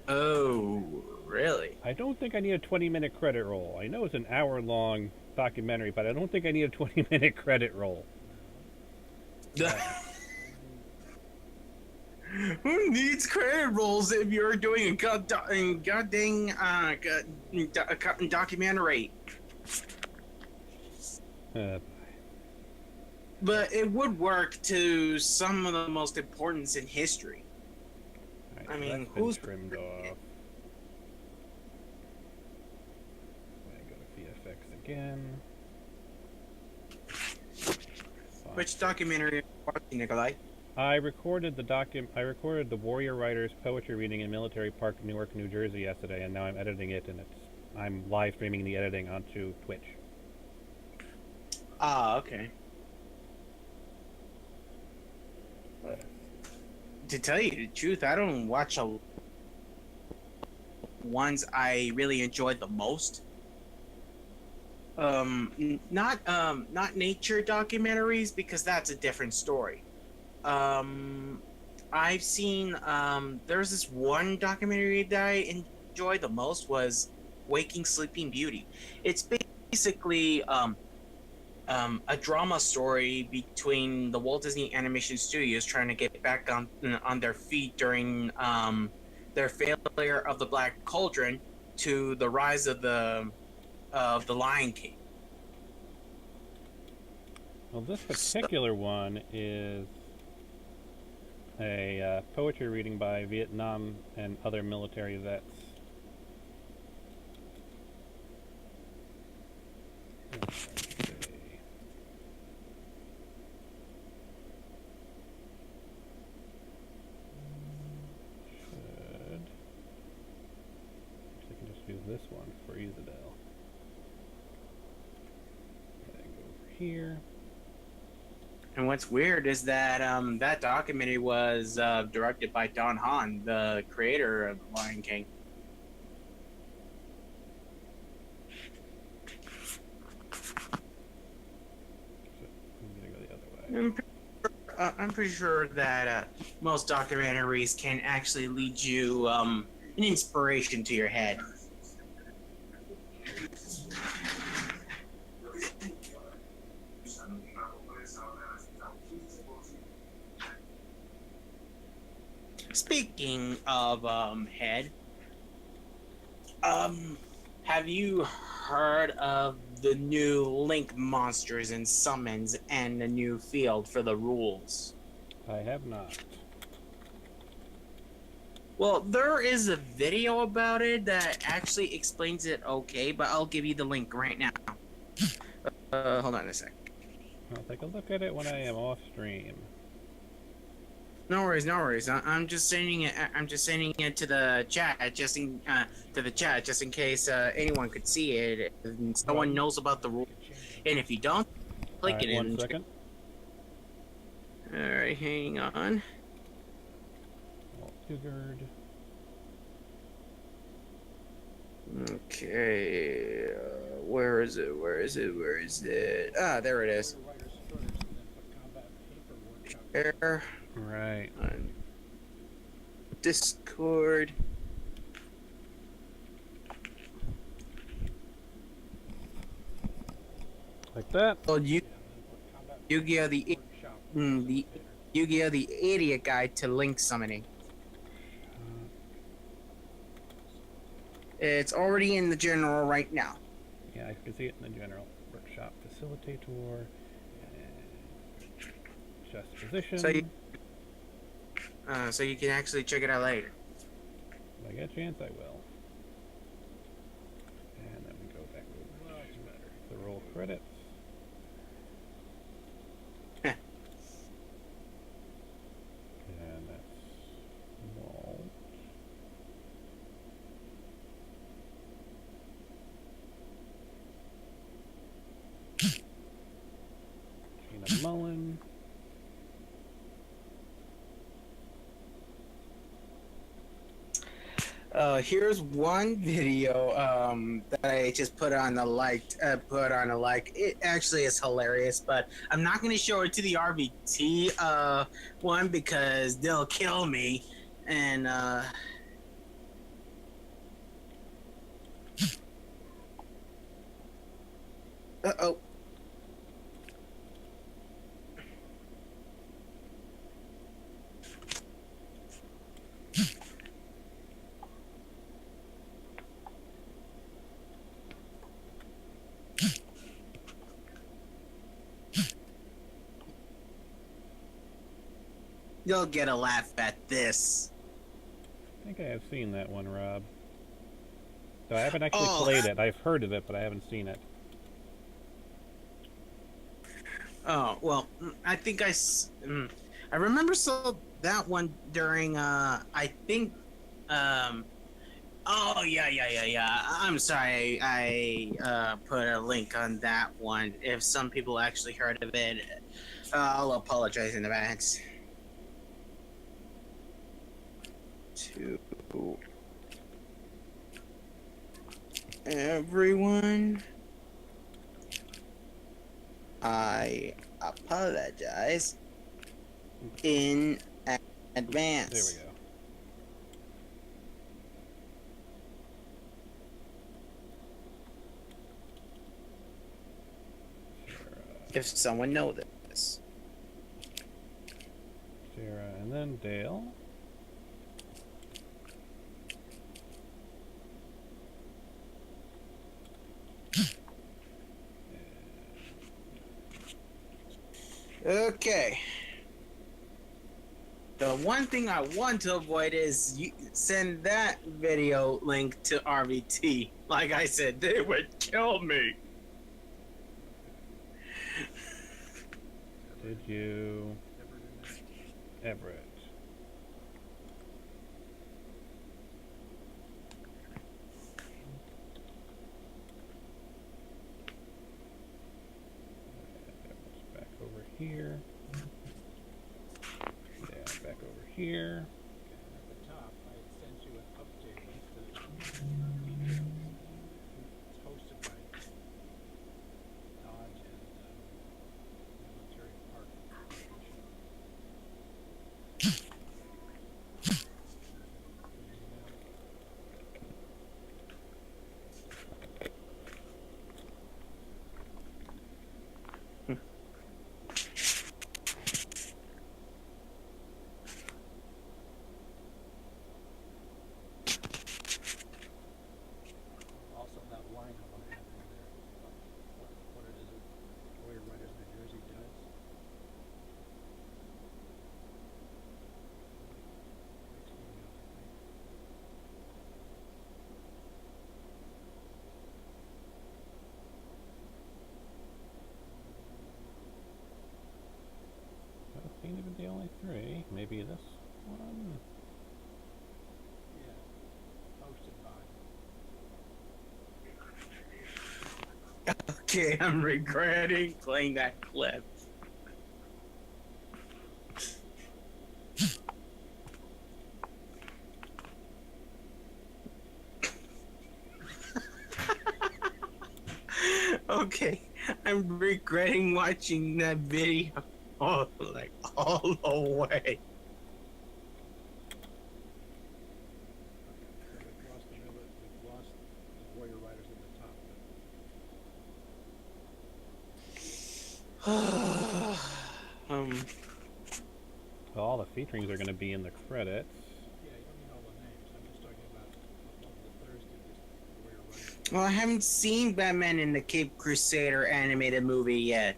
Oh, really?
I don't think I need a 20-minute credit roll. I know it's an hour-long documentary, but I don't think I need a 20-minute credit roll.
Who needs credit rolls if you're doing a documentary? But it would work to some of the most importance in history.
Right,
I mean,
that's been
who's
trimmed off? I go to VFX again.
Which documentary are you watching, Nikolai?
I recorded the Warrior Writers poetry reading in Military Park, Newark, New Jersey yesterday, and now I'm editing it, and I'm live streaming the editing onto Twitch.
Ah, okay. To tell you the truth, I don't watch ones I really enjoyed the most. Not nature documentaries, because that's a different story. I've seen there's this one documentary that I enjoyed the most was Waking Sleeping Beauty. It's basically a drama story between the Walt Disney Animation Studios trying to get back on their feet during their failure of the Black Cauldron to the rise of the Lion King.
Well, this particular one is a poetry reading by Vietnam and other military vets. Use this one for Isabel. And go over here.
And what's weird is that that documentary was directed by Don Hahn, the creator of Lion King.
I'm gonna go the other way.
I'm pretty sure that most documentaries can actually lead you an inspiration to your head. Speaking of head, have you heard of the new Link monsters and summons and the new field for the rules?
I have not.
Well, there is a video about it that actually explains it okay, but I'll give you the link right now. Hold on a sec.
I'll take a look at it when I am off stream.
No worries, no worries. I'm just sending it. I'm just sending it to the chat, just in case anyone could see it and someone knows about the rules. And if you don't, click it in.
1 second.
All right, hang on.
All figured.
Okay, where is it? Where is it? Where is it? Ah, there it is. Share.
Right.
On Discord.
Like that.
Well, Yu-Gi-Oh! The Yu-Gi-Oh! The Idiot Guide to Link Summoning. It's already in the general right now.
Yeah, I can see it in the general workshop facilitator. Just position.
So you can actually check it out later.
If I get a chance, I will. And then we go back over to the roll credits. And that's Walt. Gina Mullen.
Here's one video that I just put on a like. It actually is hilarious, but I'm not going to show it to the RVT one because they'll kill me. And uh-oh. You'll get a laugh at this.
I think I have seen that one, Rob. So I haven't actually played it. I've heard of it, but I haven't seen it.
Oh, well, I think I remember saw that one during, I think, oh, yeah. I'm sorry, I put a link on that one. If some people actually heard of it, I'll apologize in advance. To everyone, I apologize in advance.
There we go.
If someone knows this.
Sarah and then Dale.
Okay. The one thing I want to avoid is you send that video link to RVT. Like I said, they would kill me.
Did you... Everett. Back over here. Yeah, back over here.
At the top, I sent you an update link to the details. It's hosted by Dodge and Military Park Corporation. Also, that line I want to have in there, what it is Warrior Writers New Jersey does. Makes me think.
Those seem to be the only three. Maybe this one.
Yeah, hosted by.
Okay, I'm regretting playing that clip. Okay, I'm regretting watching that video all the way.
So we've lost the Warrior Riders at the top.
So all the featurings are going to be in the credits.
Yeah, you don't need all the names. I'm just talking about above the Thursday, just Warrior Riders.
Well, I haven't seen Batman in the Cape Crusader animated movie yet.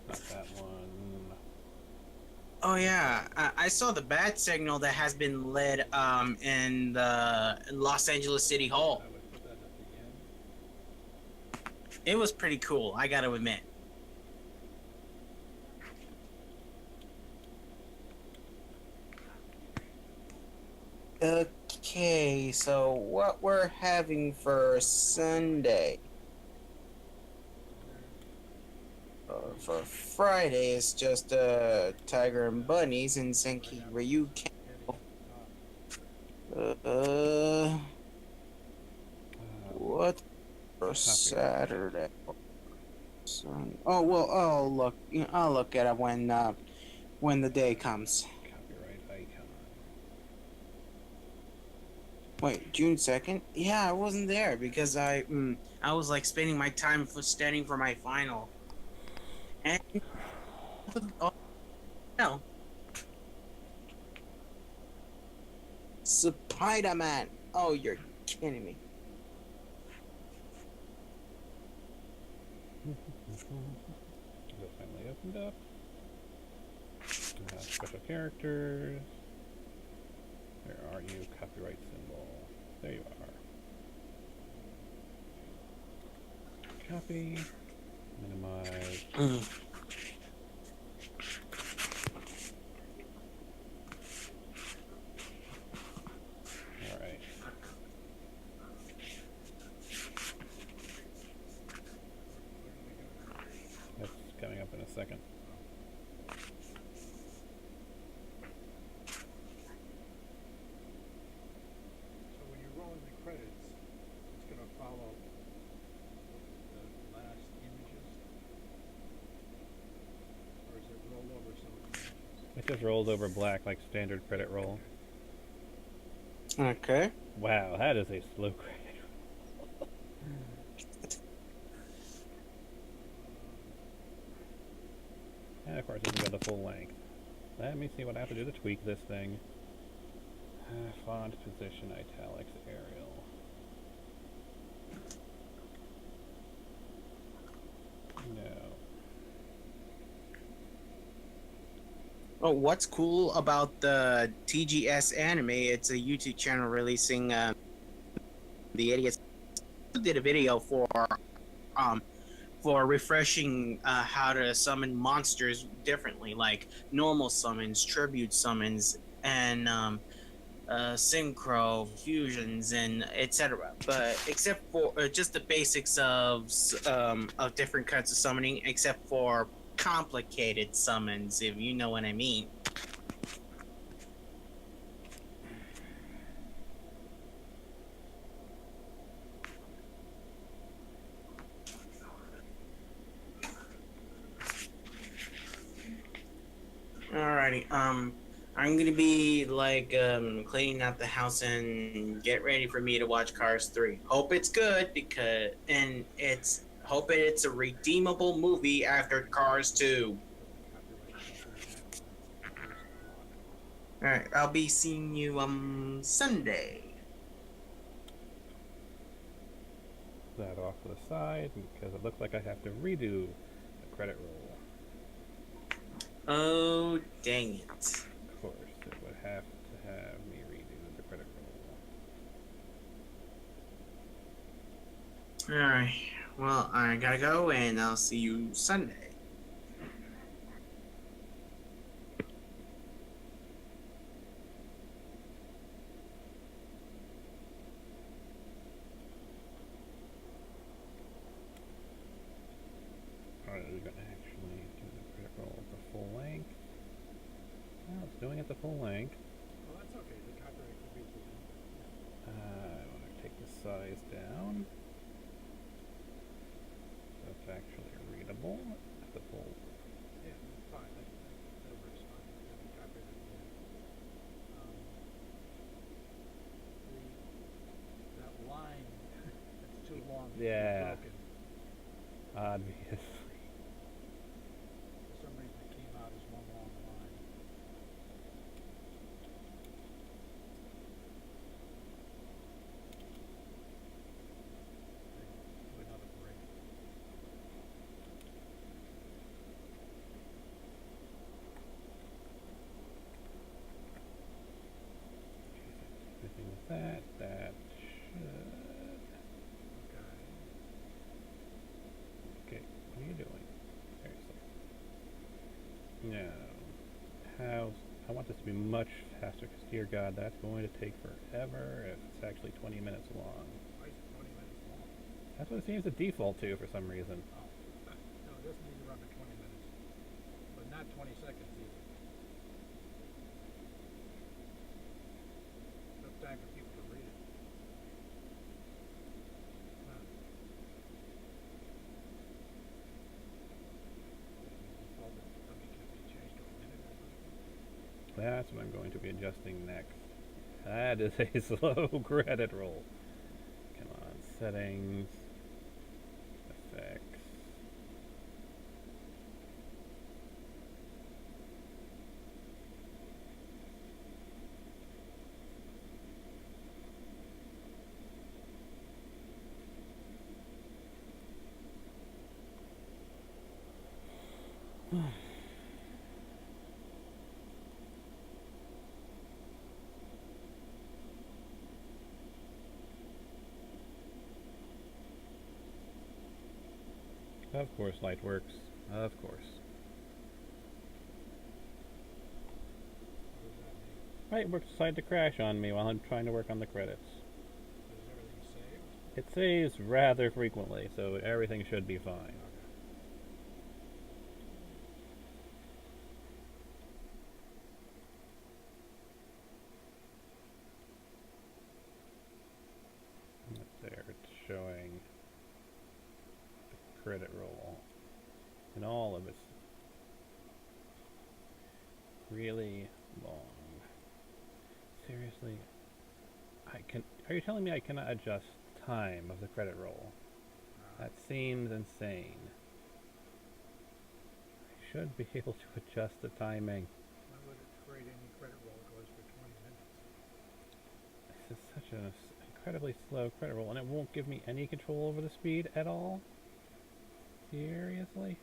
That's not that one.
Oh yeah, I saw the bat signal that has been lit in the Los Angeles City Hall.
I would put that at the end.
It was pretty cool, I gotta admit. Okay, so what we're having for Sunday? For Friday, it's just Tiger and Bunnies and Senki Ryu. What for Saturday? Oh well, I'll look at it when the day comes.
Copyright icon.
Wait, June 2nd? Yeah, I wasn't there because I was like spending my time for studying for my final. And oh no, Spider-Man. Oh, you're kidding me.
It finally opened up. Special characters. Where are you? Copyright symbol. There you are. Copy. Minimize. Alright. That's coming up in a second.
So when you roll in the credits, it's going to follow the last images? Or is it roll over some of the images?
It just rolls over black like standard credit roll.
Okay.
Wow, that is a slow credit. And of course, it doesn't go the full length. Let me see what I have to do to tweak this thing. Font, position, italics, Arial. No.
Oh, what's cool about the TGS anime? It's a YouTube channel releasing the idiots did a video for refreshing how to summon monsters differently, like normal summons, tribute summons, and synchro fusions and etc. But except for just the basics of different kinds of summoning, except for complicated summons, if you know what I mean. Alrighty, I'm gonna be like cleaning out the house and get ready for me to watch Cars 3. Hope it's good hope it's a redeemable movie after Cars 2. Alright, I'll be seeing you Sunday.
That off to the side because it looks like I have to redo the credit roll.
Oh, dang it.
Of course, it would have to have me redo the credit roll.
Alright, well, I gotta go and I'll see you Sunday.
Alright, we're going to actually do the credit roll at the full length. Well, it's doing it the full length.
Well, that's okay. The copyright could be at the end.
I want to take the size down. So it's actually readable at the full.
Yeah, that's fine. That works fine. Have the copyright at the end. That line that's too long.
Yeah.
Broken.
Obviously.
For some reason, it came out as one long line. Do another break.
No. How? I want this to be much faster, because dear God, that's going to take forever if it's actually 20 minutes long.
Why is it 20 minutes long?
That's what it seems to default to for some reason.
Oh. No, it doesn't need to run for 20 minutes. But not 20 seconds either. Enough time for people to read it. Huh. Default dummy can be changed to a minute or something.
That's what I'm going to be adjusting next. That is a slow credit roll. Come on, settings, effects. Of course, light works. Of course.
What does that mean?
Light works decided to crash on me while I'm trying to work on the credits.
Is everything saved?
It saves rather frequently, so everything should be fine. There, it's showing the credit roll and all of it's really long. Seriously, are you telling me I cannot adjust time of the credit roll? That seems insane. I should be able to adjust the timing.
Why would it create any credit roll that goes for 20 minutes?
This is such an incredibly slow credit roll, and it won't give me any control over the speed at all? Seriously?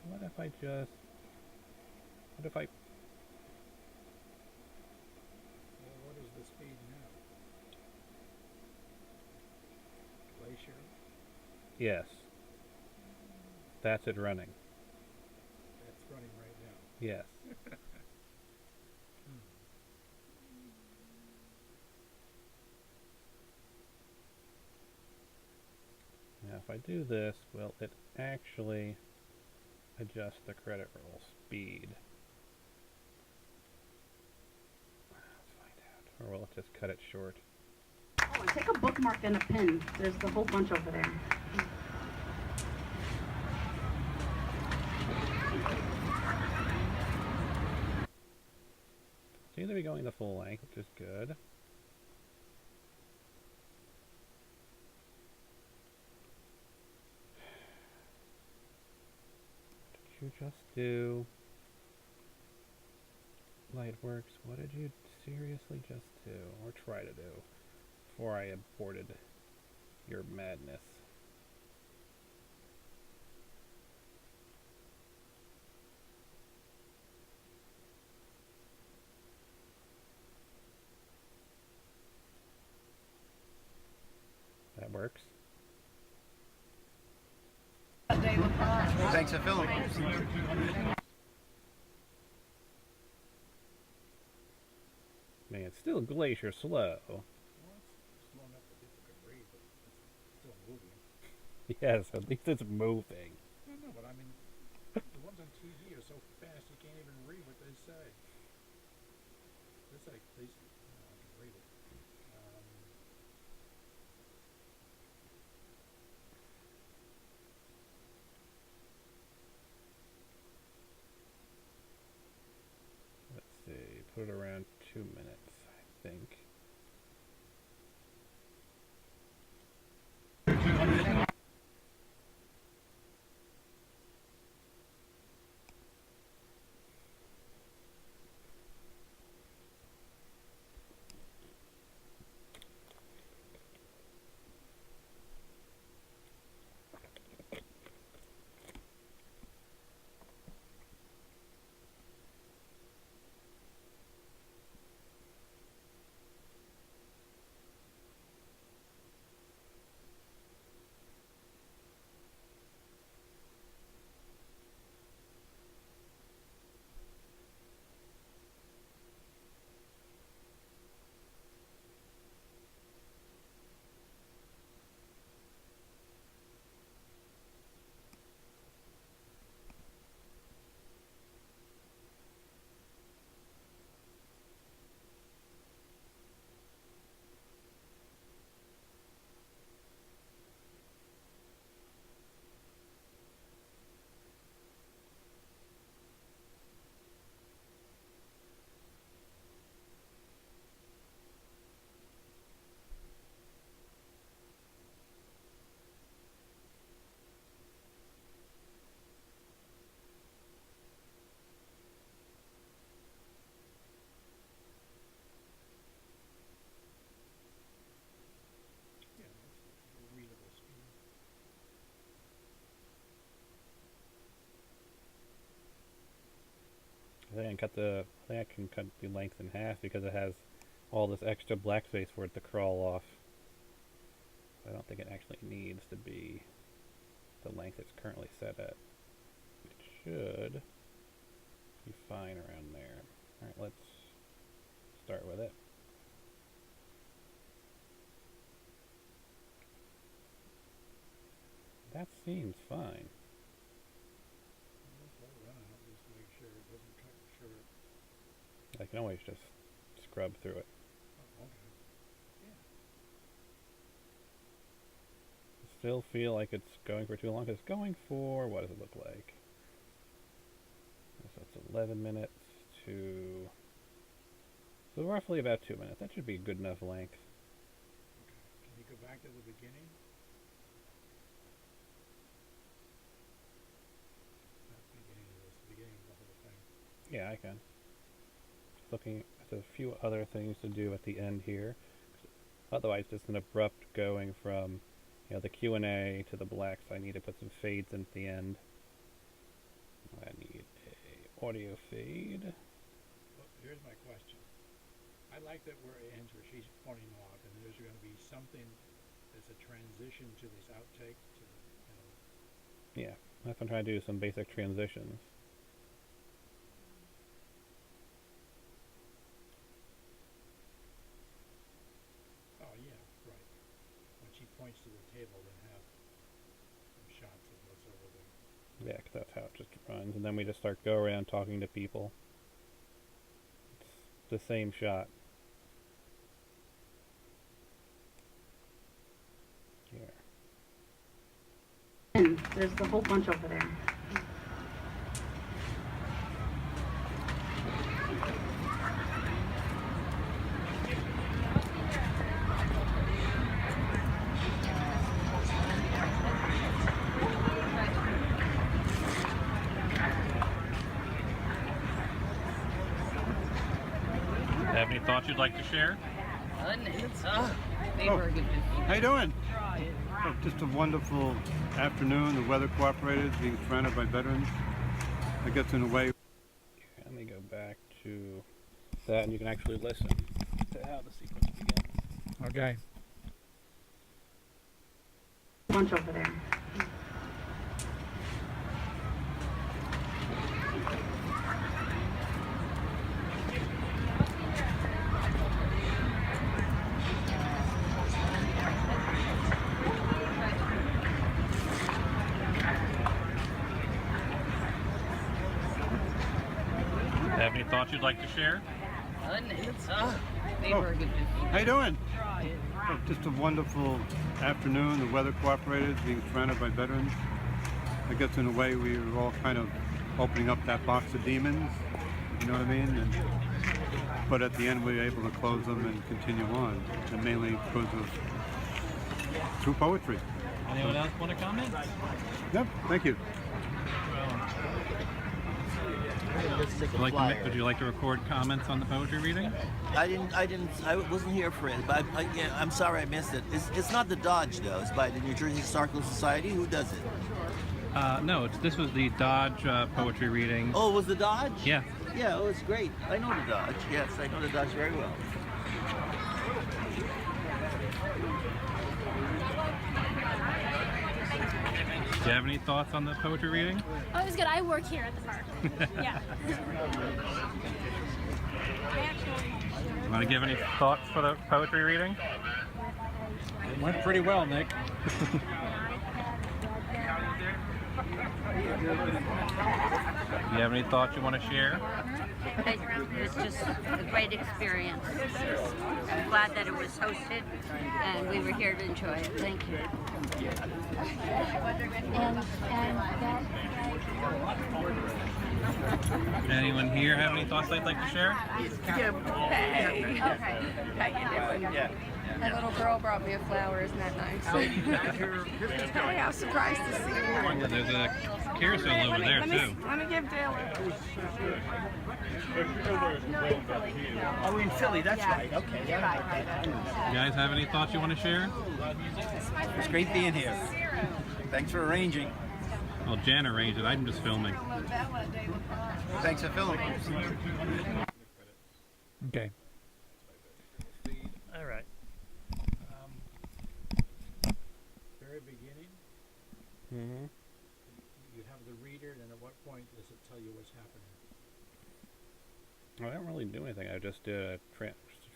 What if I just... What if I...
Well, what is the speed now? Glacier?
Yes. That's it running.
That's running right now.
Yes. Now if I do this, will it actually adjust the credit roll speed? Let's find out. Or will it just cut it short?
Oh, and take a bookmark and a pen. There's a whole bunch over there.
Seems to be going the full length, which is good. What did you just do? Lightworks, what did you seriously just do? Or try to do? Before I aborted your madness. That works.
Thanks for filming.
Man, it's still glacier slow.
Well, it's slow enough that people can read, but it's still moving.
Yes, at least it's moving.
No, but I mean, the ones on TV are so fast you can't even read what they say. It's like, at least, I can read it.
Let's see, put it around 2 minutes, I think. I think I can cut the length in half because it has all this extra black space for it to crawl off. I don't think it actually needs to be the length it's currently set at. It should be fine around there. Alright, let's start with it. That seems fine.
Just make sure it doesn't cut short.
I can always just scrub through it.
Oh, okay.
Still feel like it's going for too long. It's going for, what does it look like? So it's 11 minutes to, so roughly about 2 minutes. That should be a good enough length.
Okay. Can you go back to the beginning? Not the beginning of this, the beginning of the whole thing.
Yeah, I can. Just looking at a few other things to do at the end here. Otherwise, just an abrupt going from, you know, the Q&A to the blacks. I need to put some fades in at the end. I need a audio fade.
Well, here's my question. I like that where it ends where she's pointing off, and there's going to be something that's a transition to this outtake. To, you know.
Yeah, that's what I'm trying to do, some basic transitions.
Oh yeah, right. When she points to the table, then have some shots of what's over there.
Yeah, 'cause that's how it just runs. And then we just start go around talking to people. It's the same shot. Here.
And there's a whole bunch over there.
Have any thoughts you'd like to share?
How you doing? Oh, just a wonderful afternoon. The weather cooperated, being surrounded by veterans. I guess in a way.
Let me go back to that, and you can actually listen to how the sequence begins.
Okay.
Bunch over there.
Have any thoughts you'd like to share?
How you doing? Oh, just a wonderful afternoon. The weather cooperated, being surrounded by veterans. I guess in a way we were all kind of opening up that box of demons, you know what I mean? And, but at the end we were able to close them and continue on, and mainly because of through poetry.
Anyone else want to comment?
Yep, thank you.
Would you like to record comments on the poetry reading?
I wasn't here for it, but I'm sorry I missed it. It's not the Dodge though. It's by the New Jersey Historical Society. Who does it?
No, this was the Dodge poetry reading.
Oh, it was the Dodge?
Yeah.
Yeah, oh, it's great. I know the Dodge. Yes, I know the Dodge very well.
Do you have any thoughts on the poetry reading?
Oh, it was good. I work here at the park. Yeah.
Want to give any thoughts for the poetry reading?
It went pretty well, Nick.
Do you have any thoughts you want to share?
It's just a great experience. I'm glad that it was hosted and we were here to enjoy it. Thank you.
Anyone here have any thoughts they'd like to share?
Hey. How you doing? Yeah. That little girl brought me a flower. Isn't that nice? Hey, I was surprised to see you.
There's a carousel over there too.
Let me give Dale.
Oh, in Philly, that's right. Okay.
You guys have any thoughts you want to share?
It's great being here. Thanks for arranging.
Well, Jan arranged it. I'm just filming.
Thanks for filming.
Okay.
All right. Very beginning,
Mm-hmm.
you have the reader, and at what point does it tell you what's happening?
I don't really do anything. I just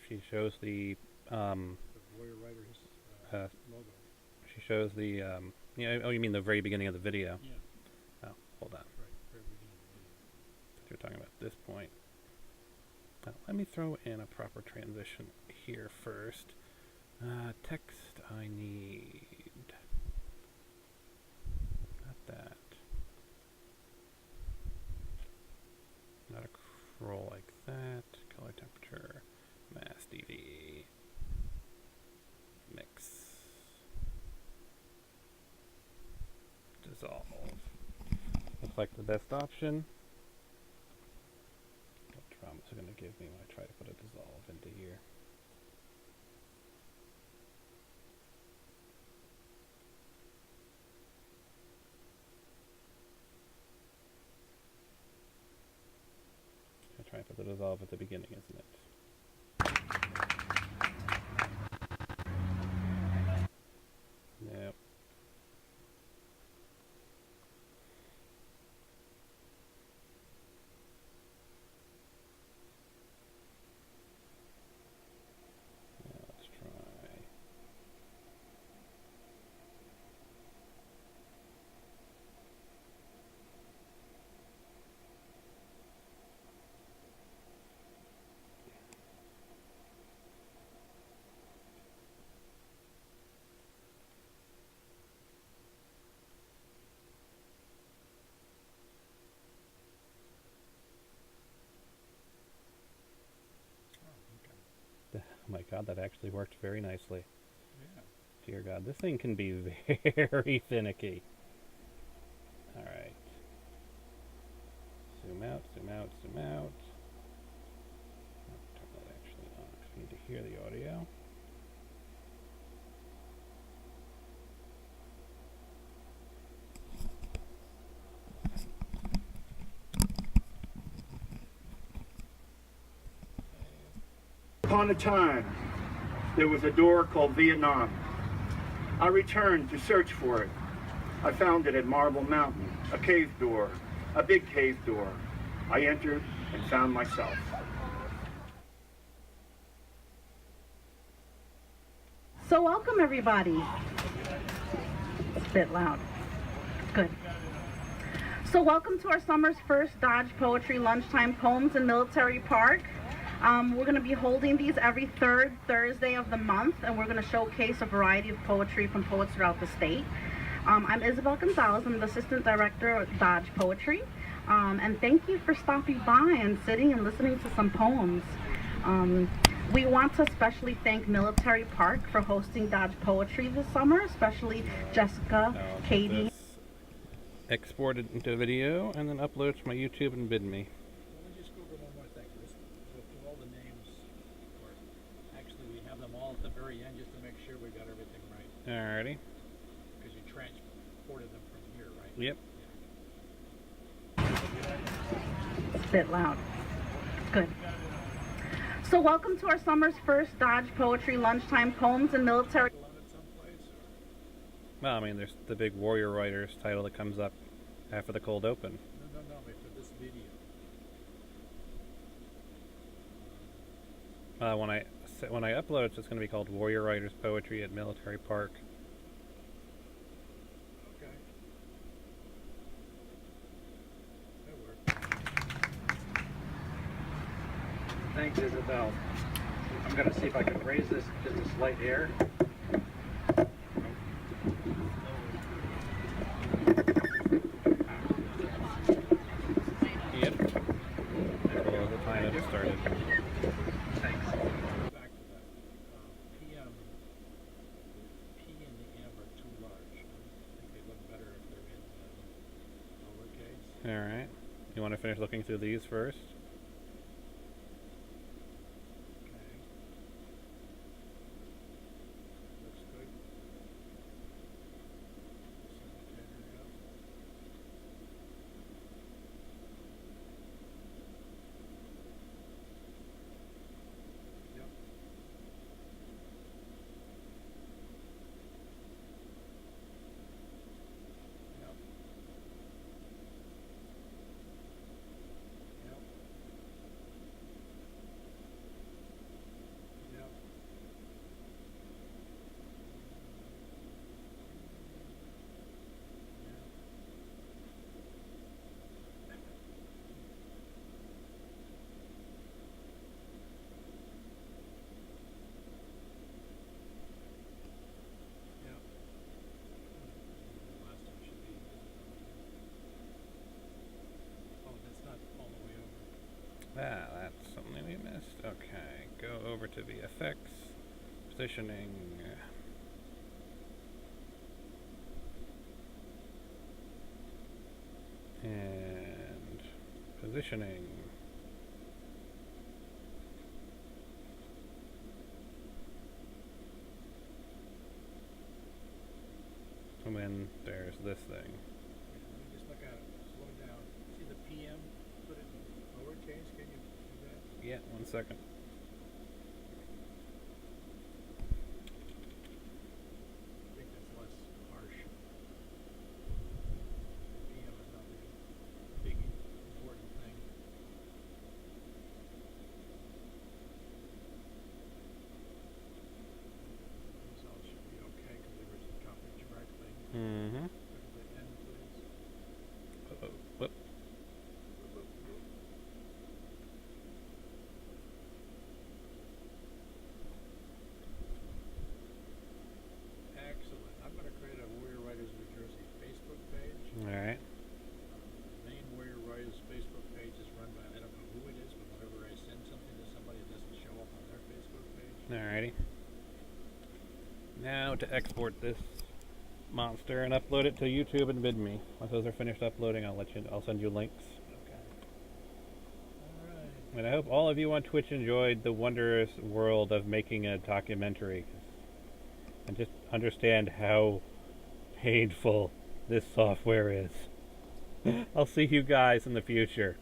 she shows the
The Warrior Writer's logo.
she shows the yeah. Oh, you mean the very beginning of the video?
Yeah.
Oh, hold on.
Right, very beginning of the video.
You're talking about this point. Now, let me throw in a proper transition here first. Text I need. Not that. Not a scroll like that. Color temperature. Mass DV. Mix. Dissolve. Looks like the best option. What drama is it going to give me when I try to put a dissolve into here? I try to put the dissolve at the beginning, isn't it? Yep. Let's try. Oh my god, that actually worked very nicely.
Yeah.
Dear God, this thing can be very finicky. Alright. Zoom out, zoom out, zoom out. Turn that actually on because we need to hear the audio.
Upon a time, there was a door called Vietnam. I returned to search for it. I found it at Marble Mountain, a cave door, a big cave door. I entered and found myself.
So welcome everybody. It's a bit loud. Good. So welcome to our summer's first Dodge Poetry Lunchtime Poems in Military Park. We're going to be holding these every third Thursday of the month, and we're going to showcase a variety of poetry from poets throughout the state. I'm Isabel Gonzalez. I'm the Assistant Director of Dodge Poetry. And thank you for stopping by and sitting and listening to some poems. We want to especially thank Military Park for hosting Dodge Poetry this summer, especially Jessica, Katie.
Export it into video and then upload it to my YouTube and bid me.
Let me just go over one more thing. Let's go through all the names. Or actually, we have them all at the very end just to make sure we got everything right.
Alrighty.
Because you transported them from here, right?
Yep.
It's a bit loud. Good. So welcome to our summer's first Dodge Poetry Lunchtime Poems in Military.
Well, I mean, there's the big Warrior Writers title that comes up after the cold open.
No, for this video.
When I upload it, it's going to be called Warrior Writers Poetry at Military Park.
Okay. That worked.
Thanks, Isabel. I'm going to see if I can raise this just a slight hair.
Yep. There was the time it started.
Thanks.
Back to that. PM, P and the M are too large. I think they look better if they're in lowercase.
Alright. You want to finish looking through these first?
Okay. Looks good. Secretary up.
Ah, that's something we missed. Okay, go over to VFX, positioning. And positioning. And then there's this thing.
Let me just look at it. Slow down. See the PM? Put it in lowercase. Can you do that?
Yeah, 1 second.
I think that's less harsh. PM is not the big important thing. These all should be okay because they were copied directly.
Mm-hmm.
Look at the end, please.
Uh-oh. Whoop.
Excellent. I'm going to create a Warrior Writers New Jersey Facebook page.
Alright.
The main Warrior Writers Facebook page is run by, I don't know who it is, but whenever I send something to somebody, it doesn't show up on their Facebook page.
Alrighty. Now to export this monster and upload it to YouTube and VidMe. Once those are finished uploading, I'll send you links.
Okay. Alright.
And I hope all of you on Twitch enjoyed the wondrous world of making a documentary. And just understand how painful this software is. I'll see you guys in the future.